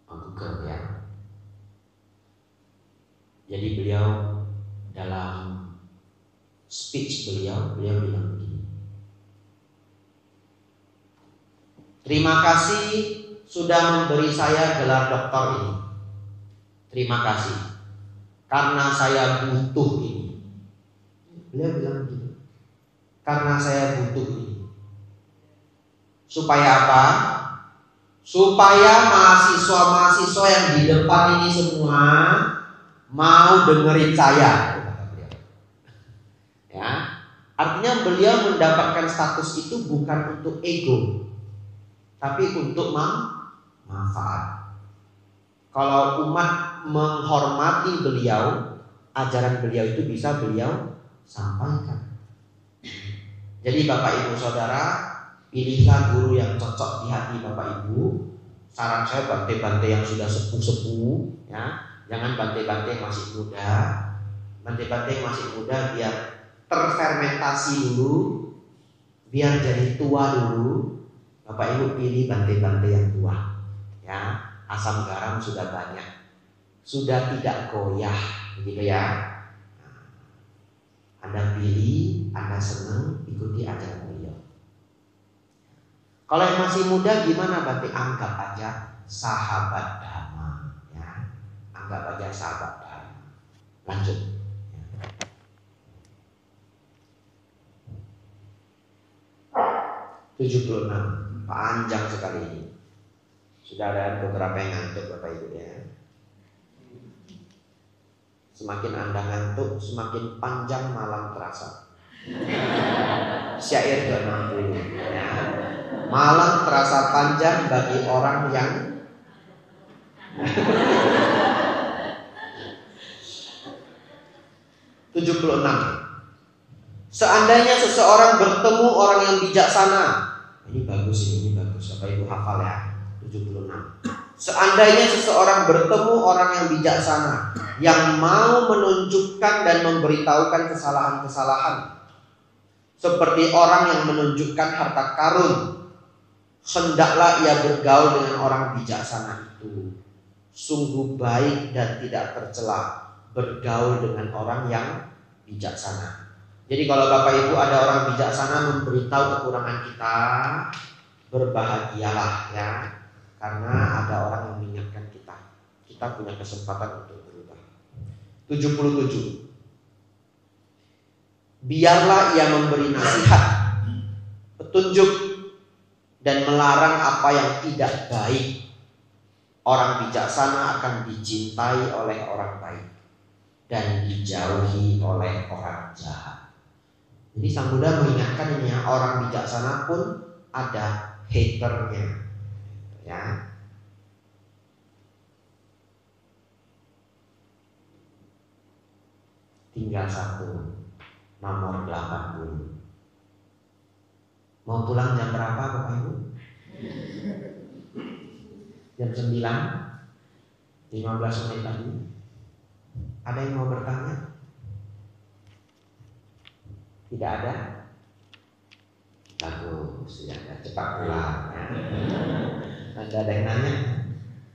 Google ya. Jadi beliau dalam speech beliau bilang begini. Terima kasih sudah memberi saya gelar doktor ini. Terima kasih karena saya butuh ini. Beliau bilang begini. Karena saya butuh ini. Supaya apa? Supaya mahasiswa-mahasiswa yang di depan ini semua mau dengerin saya, kata beliau. Ya, artinya beliau mendapatkan status itu bukan untuk ego, tapi untuk manfaat. Kalau umat menghormati beliau, ajaran beliau itu bisa beliau sampaikan. Jadi Bapak Ibu Saudara, pilihlah guru yang cocok di hati Bapak Ibu. Saran saya bante-bante yang sudah sepuh-sepuh ya. Jangan bante-bante yang masih muda. Bante-bante yang masih muda biar terfermentasi dulu, biar jadi tua dulu. Bapak Ibu pilih bante-bante yang tua ya. Asam garam sudah banyak, sudah tidak goyah begitu ya. Anda pilih, Anda senang, ikuti ajaran beliau. Kalau yang masih muda gimana Bante? Anggap aja sahabat dhamma ya. Anggap aja sahabat dhamma. Lanjut ya. 76. Panjang sekali ini. Sudah ada beberapa yang ngantuk Bapak Ibu ya. Semakin Anda ngantuk, semakin panjang malam terasa. Syair ke-60 ya. Malam terasa panjang bagi orang yang Seandainya seseorang bertemu orang yang bijaksana. Ini bagus, ini bagus. Bapak Ibu hafal ya. 76. Seandainya seseorang bertemu orang yang bijaksana, yang mau menunjukkan dan memberitahukan kesalahan-kesalahan, seperti orang yang menunjukkan harta karun, hendaklah ia bergaul dengan orang bijaksana itu. Sungguh baik dan tidak tercela bergaul dengan orang yang bijaksana. Jadi kalau Bapak Ibu ada orang bijaksana memberitahu kekurangan kita, berbahagialah ya. Karena ada orang yang mengingatkan kita punya kesempatan untuk berubah. 77. Biarlah ia memberi nasihat, petunjuk, dan melarang apa yang tidak baik. Orang bijaksana akan dicintai oleh orang baik dan dijauhi oleh orang jahat. Jadi Sang Buddha mengingatkan ini ya, orang bijaksana pun ada haternya. ya. Tinggal satu, nomor 80. Mau pulang jam berapa Bapak Ibu? Jam 9, 15 menit lagi. Ada yang mau bertanya? Tidak ada? Bagus, ya, cepat pulang ya. Ada yang nanya?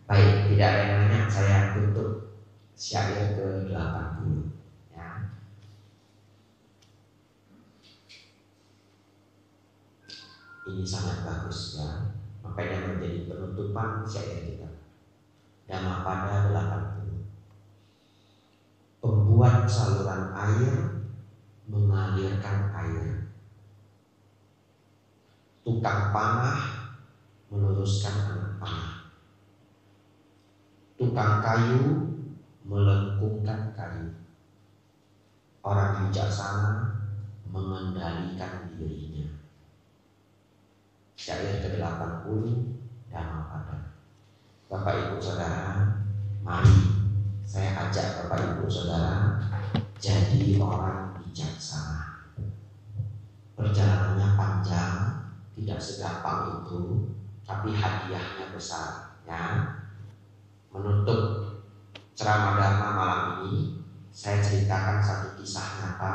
Baik, tidak ada yang nanya, saya tutup syair ke-80 ya. Ini sangat bagus ya, makanya menjadi penutupan syair kita. Dhammapada 80. Pembuat saluran air mengalirkan air, tukang panah meluruskan anak panah, tukang kayu melengkungkan kayu, orang bijaksana mengendalikan dirinya. Syair ke-80 Dhammapada. Bapak Ibu Saudara, mari saya ajak Bapak Ibu Saudara jadi orang bijaksana. Perjalanannya panjang, tidak segampang itu, tapi hadiahnya besar ya. Menutup ceramah Dharma malam ini, saya ceritakan satu kisah nyata.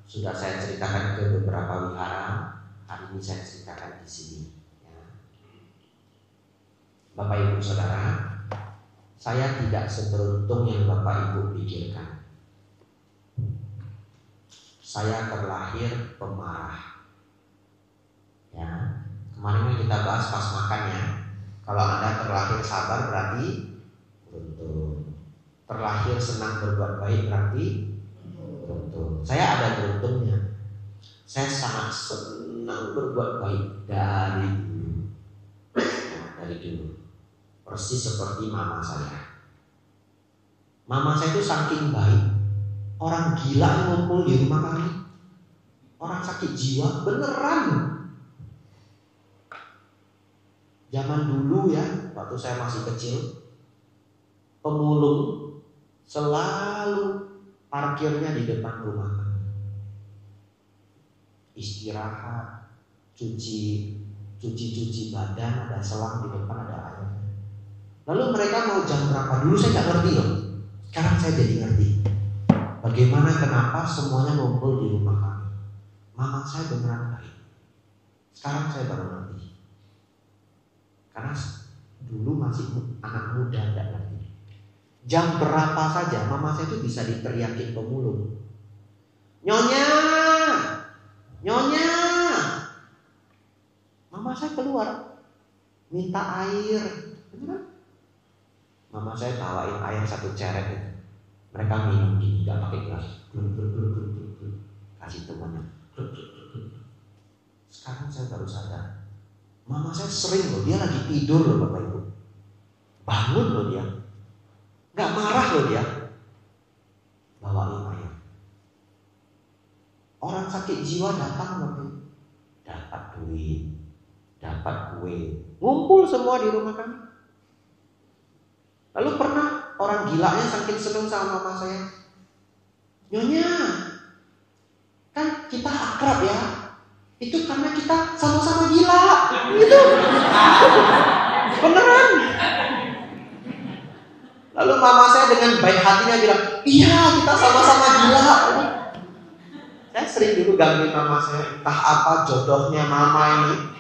Sudah saya ceritakan ke beberapa wihara, hari ini saya ceritakan di sini ya. Bapak Ibu Saudara, saya tidak seberuntung yang Bapak Ibu pikirkan. Saya terlahir pemarah ya. Kemarin kita bahas pas makan ya. Kalau Anda terlahir sabar berarti beruntung. Terlahir senang berbuat baik berarti beruntung. Saya ada beruntungnya. Saya sangat senang berbuat baik dari dulu. Dari dulu. Persis seperti mama saya. Mama saya itu saking baik, orang gila yang ngumpul di rumah kami. Orang sakit jiwa beneran. Zaman dulu ya, waktu saya masih kecil, pemulung selalu parkirnya di depan rumah kami. Istirahat, cuci badan, ada selang di depan, ada air. Lalu mereka mau jam berapa? Dulu saya nggak ngerti loh. Sekarang saya jadi ngerti. Bagaimana kenapa semuanya ngumpul di rumah kami. Mama saya beneran baik. Sekarang saya baru ngerti. Karena dulu masih anak muda nggak ngerti. Jam berapa saja mama saya itu bisa diteriakin pemulung. Nyonya, nyonya. Mama saya keluar minta air. Beneran? Mama saya bawain air satu ceret itu. Mereka minum gini, nggak pakai gelas. Kasih temannya. Sekarang saya baru sadar. Mama saya sering loh, dia lagi tidur loh Bapak Ibu. Bangun loh dia. Nggak marah loh dia. Bawain air. Orang sakit jiwa datang Bapak Ibu. Dapat duit, dapat kue. Ngumpul semua di rumah kami. Lalu pernah orang gilanya saking seneng sama mama saya. Nyonya, kan kita akrab ya. Itu karena kita sama-sama gila. Gitu. Beneran. Lalu mama saya dengan baik hatinya bilang, iya kita sama-sama gila. Saya sering dulu gangguin mama saya. Entah apa jodohnya mama ini.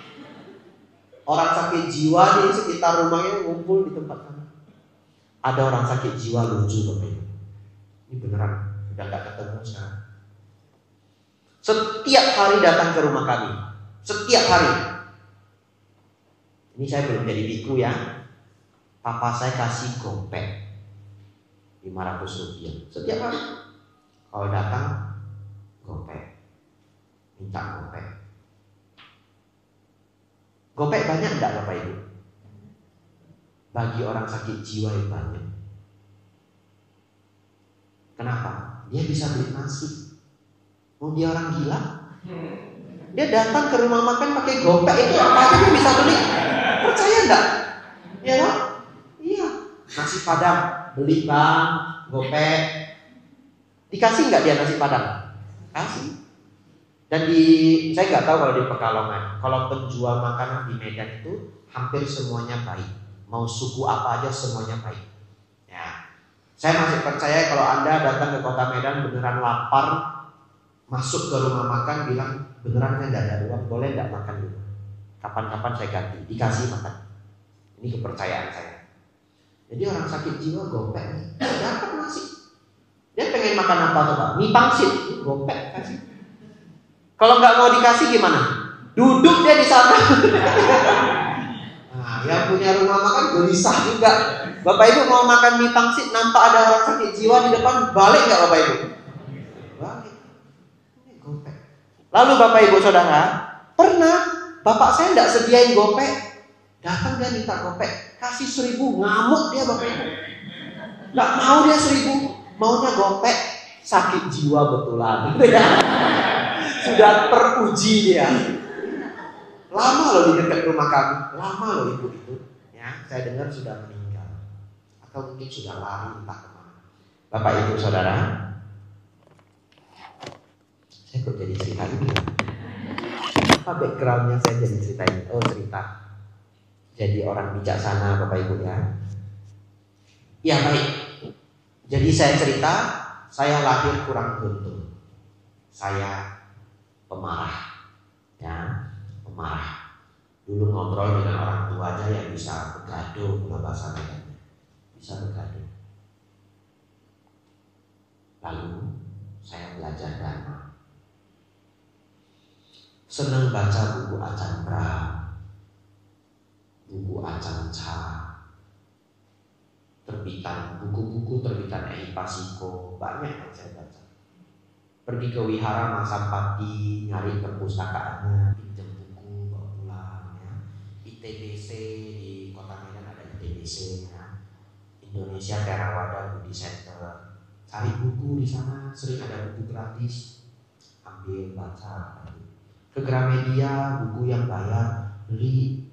Orang sakit jiwa di sekitar rumahnya ngumpul di tempat kami. Ada orang sakit jiwa lucu Bapak Ibu. Ini beneran, udah gak ketemu sekarang. Setiap hari datang ke rumah kami. Setiap hari. Ini saya belum jadi biku ya. Papa saya kasih gopek 500 rupiah setiap hari. Kalau datang gopek, minta gopek. Gopek banyak enggak Bapak Ibu? Bagi orang sakit jiwa yang banyak. Kenapa? Dia bisa beli nasi. Oh dia orang gila? Dia datang ke rumah makan pakai gopek itu apa aja dia bisa beli. Percaya enggak? padang, beli bang, gopek. Dikasih nggak dia nasi padang? Kasih. Dan saya nggak tahu kalau di Pekalongan, kalau penjual makanan di Medan itu hampir semuanya baik. Mau suku apa aja semuanya baik. Ya, saya masih percaya kalau Anda datang ke kota Medan beneran lapar, masuk ke rumah makan bilang beneran saya nggak ada uang, boleh nggak makan dulu? Kapan-kapan saya ganti, dikasih makan. Ini kepercayaan saya. Jadi orang sakit jiwa gopek nih, dapat nasi. Dia pengen makan apa coba? Mie pangsit, gopek kasih. Kalau nggak mau dikasih gimana? Duduk dia di sana. Nah, yang punya rumah makan gelisah juga. Bapak Ibu mau makan mie pangsit, nampak ada orang sakit jiwa di depan, balik nggak Bapak Ibu? Balik. Ini gopek. Lalu Bapak Ibu Saudara, pernah bapak saya nggak sediain gopek, datang dia minta gopek, kasih 1.000, ngamuk dia Bapak Ibu. Nggak mau dia 1.000, maunya gopek, sakit jiwa betulan. Sudah teruji dia. Lama loh di dekat rumah kami, lama loh ibu itu. Ya, saya dengar sudah meninggal, atau mungkin sudah lari entah kemana. Bapak Ibu Saudara, saya kok jadi cerita ini? Apa backgroundnya saya jadi cerita ini? Oh cerita. Jadi orang bijaksana Bapak Ibu ya. Ya baik. Jadi saya cerita, saya lahir kurang beruntung. Saya pemarah, ya pemarah. Dulu ngobrol dengan orang tuanya yang bisa begaduh, kalau bahasa Medan, bisa begaduh. Lalu saya belajar Dharma. Senang baca buku Ajahn Brahm, buku Ajahn Chah, terbitan, buku-buku terbitan Eipasiko, banyak yang saya baca. Pergi ke wihara Masampati, nyari perpustakaannya, pinjam buku, bawa pulang ya. ITBC di kota Medan ada ITBC ya. Indonesia Theravada Budi Center. Cari buku di sana, sering ada buku gratis. Ambil, baca. Ke Gramedia, buku yang bayar, beli.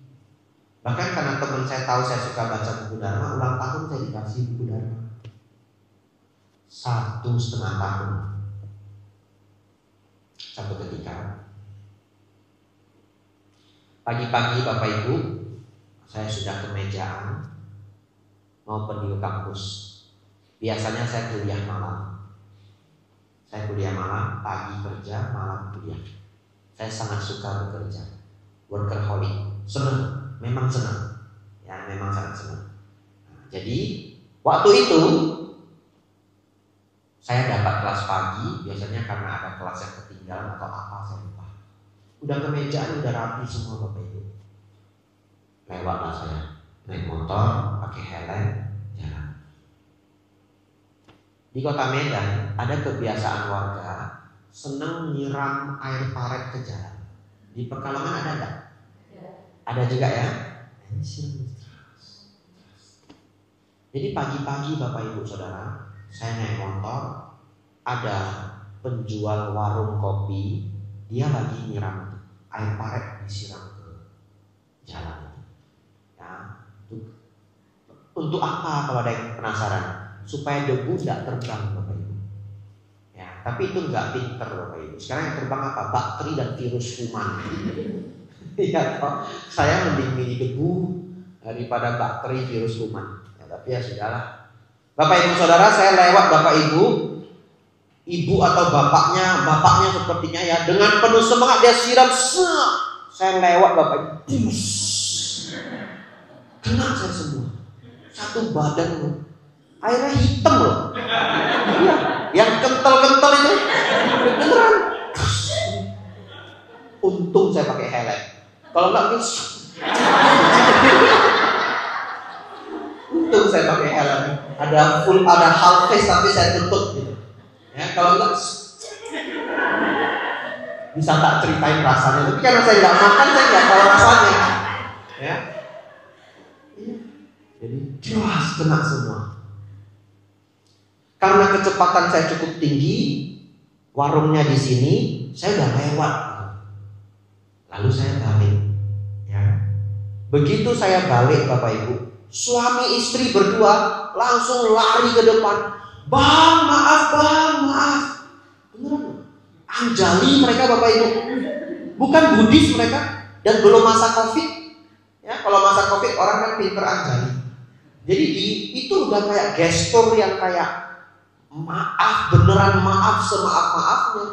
Bahkan karena teman saya tahu saya suka baca buku Dharma, ulang tahun saya dikasih buku Dharma 1,5 tahun. Satu ketika pagi-pagi Bapak Ibu, saya sudah kemejaan mau pergi ke kampus. Biasanya saya kuliah malam. Saya kuliah malam, pagi kerja, malam kuliah. Saya sangat suka bekerja, workaholic, senang, memang senang, ya memang sangat senang. Nah, jadi waktu itu saya dapat kelas pagi, biasanya karena ada kelas yang ketinggalan atau apa saya lupa. Udah kemejaan, udah rapi semua Bapak Ibu. Lewatlah saya, naik motor, pakai helm, jalan. Di kota Medan ada kebiasaan warga senang nyiram air paret ke jalan. Di Pekalongan ada nggak? Ada juga ya. Jadi pagi-pagi Bapak Ibu Saudara, saya naik motor, ada penjual warung kopi, dia lagi nyiram air paret, disiram ke jalan. Ya, untuk apa kalau ada yang penasaran? Supaya debu tidak terbang Bapak Ibu. Ya, tapi itu nggak pinter Bapak Ibu. Sekarang yang terbang apa? Bakteri dan virus kuman. Ya, saya mending milih debu daripada bakteri virus kuman. Ya, tapi ya sudahlah. Bapak Ibu Saudara, saya lewat Bapak Ibu, ibu atau bapaknya sepertinya ya, dengan penuh semangat dia siram, saya lewat Bapak Ibu, kena saya semua, satu badan loh, airnya hitam loh, yang kental-kental itu, beneran. Untung saya pakai helm, kalau nggak mungkin. Untung saya pakai helm. Ada full, ada half face tapi saya tutup gitu. Ya, kalau enggak bisa tak ceritain rasanya. Tapi karena saya nggak makan, saya nggak tahu rasanya. Ya, jadi jelas kena semua. Karena kecepatan saya cukup tinggi, warungnya di sini, saya udah lewat. Lalu saya balik. Ya, begitu saya balik Bapak Ibu, Suami istri berdua langsung lari ke depan. Bang, maaf bang, maaf. Beneran. Anjali mereka Bapak Ibu. Bukan Buddhis mereka. Dan belum masa Covid. Ya, kalau masa Covid orang kan pinter anjali. Jadi itu udah kayak gestur yang kayak maaf, beneran maaf, semaaf-maafnya.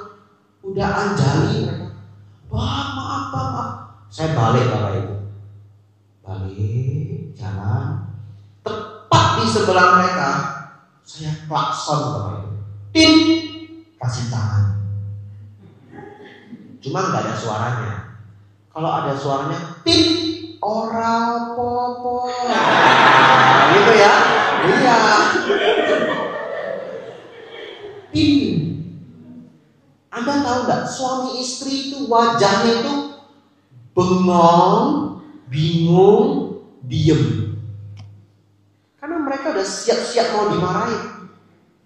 Udah anjali mereka. Bang, maaf bang, maaf. Saya balik Bapak Ibu. Balik, jalan. Tepat di sebelah mereka, saya klakson Bapak Ibu. Tin, kasih tangan. Cuma nggak ada suaranya. Kalau ada suaranya, tin, ora popo. Gitu ya? Iya. Tin. Anda tahu nggak? Suami istri itu wajahnya itu bengong, bingung, diem. Karena mereka udah siap-siap mau dimarahin.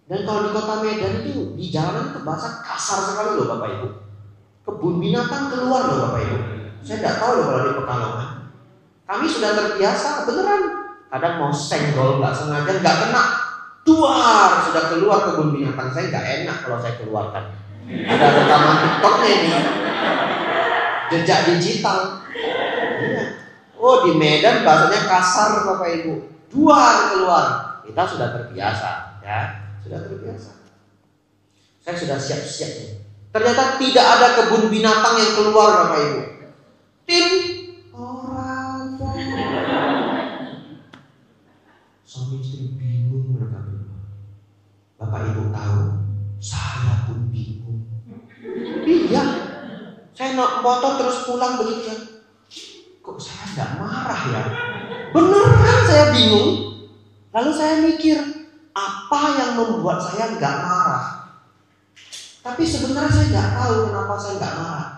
Dan kalau di kota Medan itu di jalanan itu bahasa kasar sekali loh Bapak Ibu. Kebun binatang keluar loh Bapak Ibu. Saya nggak tahu loh kalau di Pekalongan. Kami sudah terbiasa beneran. Kadang mau senggol nggak sengaja nggak kena. Duar sudah keluar kebun binatang. Saya nggak enak kalau saya keluarkan. Ada rekaman TikToknya ini. Jejak digital. Oh di Medan bahasanya kasar Bapak Ibu. Duar keluar. Kita sudah terbiasa ya. Sudah terbiasa. Saya sudah siap-siap nih. Ternyata tidak ada kebun binatang yang keluar Bapak Ibu. Tin orang. Suami istri bingung mereka berdua. Bapak Ibu tahu, saya pun bingung. Iya. Saya naik motor terus pulang begitu. Kok saya nggak marah ya? Beneran saya bingung. Lalu saya mikir, apa yang membuat saya nggak marah? Tapi sebenarnya saya nggak tahu kenapa saya nggak marah.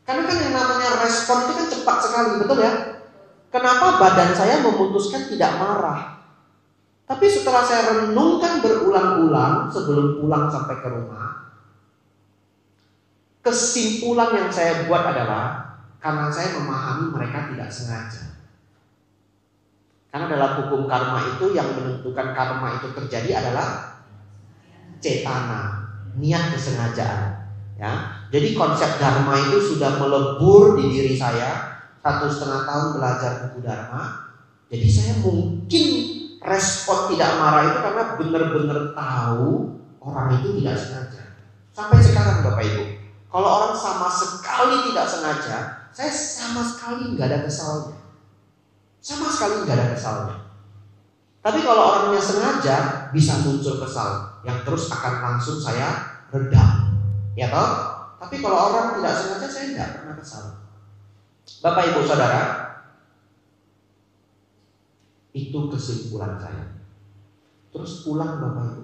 Karena kan yang namanya respon itu kan cepat sekali, betul ya? Kenapa badan saya memutuskan tidak marah? Tapi setelah saya renungkan berulang-ulang sebelum pulang sampai ke rumah, kesimpulan yang saya buat adalah karena saya memahami mereka tidak sengaja. Karena dalam hukum karma itu yang menentukan karma itu terjadi adalah cetana, niat kesengajaan. Ya, jadi konsep dharma itu sudah melebur di diri saya. 1,5 tahun belajar buku dharma. Jadi saya mungkin respon tidak marah itu karena benar-benar tahu orang itu tidak sengaja. Sampai sekarang Bapak Ibu, kalau orang sama sekali tidak sengaja, saya sama sekali nggak ada kesalnya. Sama sekali nggak ada kesalnya. Tapi kalau orangnya sengaja, bisa muncul kesal yang terus akan langsung saya redam. Ya toh? Tapi kalau orang tidak sengaja, saya nggak pernah kesal. Bapak Ibu Saudara, itu kesimpulan saya. Terus pulang Bapak Ibu,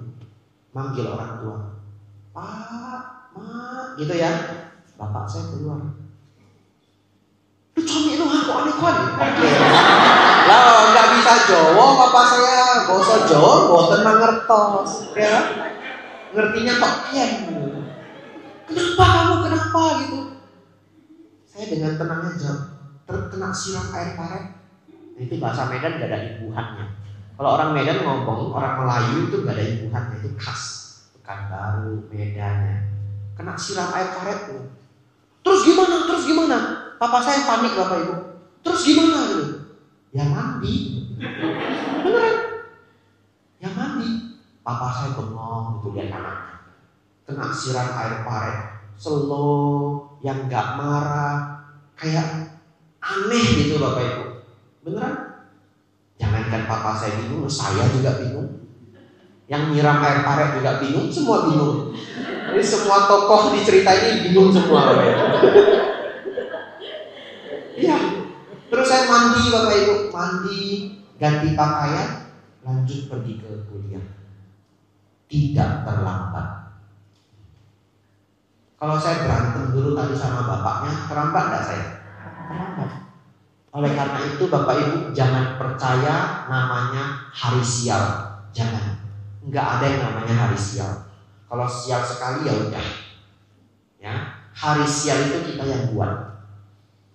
manggil orang tua, Pak, Mak, gitu ya. Bapak saya keluar. Lu cumi lu kok aneh-aneh. Oke. Lah nggak bisa Jawa, bapak saya basa Jawa, boten mangertos, ya. Ngertinya kok kian. Kenapa kamu kenapa gitu? Saya dengan tenangnya jawab, terkena siram air paret. Itu bahasa Medan gak ada imbuhannya. Kalau orang Medan ngomong, orang Melayu itu gak ada imbuhannya, itu khas Pekanbaru, Medannya. Kena siram air paret tuh. Terus gimana? Terus gimana? Papa saya panik Bapak Ibu. Terus gimana gitu? Ya mandi. Beneran? Ya mandi. Papa saya bengong gitu lihat anaknya. Kena siram air paret. Slow, yang gak marah, kayak aneh gitu Bapak Ibu. Beneran? Jangankan papa saya bingung, saya juga bingung. Yang nyiram air paret juga bingung, semua bingung. Jadi semua tokoh di cerita ini bingung semua Bapak Ibu. Iya. Terus saya mandi Bapak Ibu, mandi, ganti pakaian, lanjut pergi ke kuliah. Tidak terlambat. Kalau saya berantem dulu tadi sama bapaknya, terlambat enggak saya? Terlambat. Oleh karena itu Bapak Ibu jangan percaya namanya hari sial. Jangan. Enggak ada yang namanya hari sial. Kalau sial sekali ya udah. Ya, hari sial itu kita yang buat.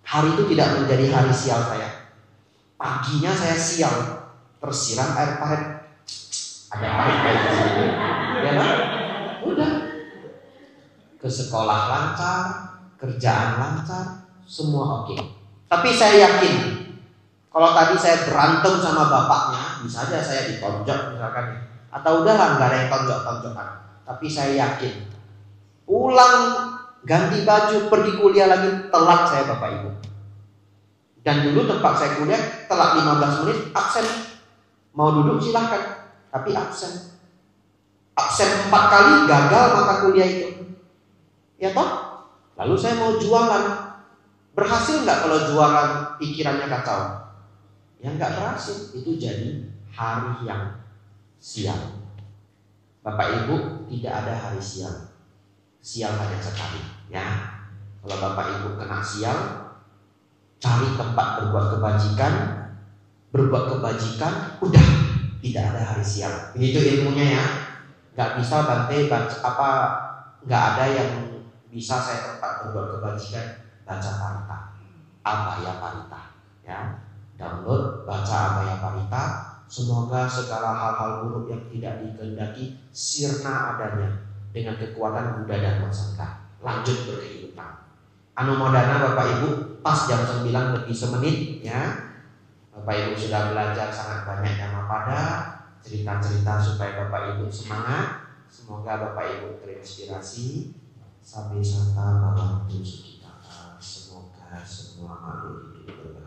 Hari itu tidak menjadi hari sial saya. Paginya saya sial. persiram air pahit. Ada pahit kayak gitu. Ya kan? Udah. Ke sekolah lancar, kerjaan lancar, semua oke. Tapi saya yakin kalau tadi saya berantem sama bapaknya, bisa aja saya ditonjok misalkan, atau udahlah nggak ada yang tonjok-tonjokan. Tapi saya yakin pulang ganti baju pergi kuliah lagi telat saya Bapak Ibu. Dan dulu tempat saya kuliah telat 15 menit absen. Mau duduk silahkan, tapi absen. Absen 4 kali gagal mata kuliah itu. Ya toh? Lalu saya mau jualan. Berhasil nggak kalau jualan pikirannya kacau? Ya nggak berhasil. Itu jadi hari yang sial. Bapak Ibu, tidak ada hari sial. Sial hanya sekali. Ya, kalau Bapak Ibu kena sial, cari tempat berbuat kebajikan, udah tidak ada hari sial. Begitu ilmunya ya. Nggak bisa Bante baca nggak ada yang bisa saya tempat berbuat kebajikan, baca parita, abaya parita. Ya, download baca abaya parita. Semoga segala hal-hal buruk yang tidak dikehendaki sirna adanya dengan kekuatan Buddha dan Sangha. Lanjut berkehidupan. Anumodana Bapak Ibu, pas jam 9 lebih semenit ya. Bapak Ibu sudah belajar sangat banyak Dhammapada, cerita-cerita supaya Bapak Ibu semangat. Semoga Bapak Ibu terinspirasi. Sampai santa bhavantu sukita. Semoga semua makhluk hidup berbahagia.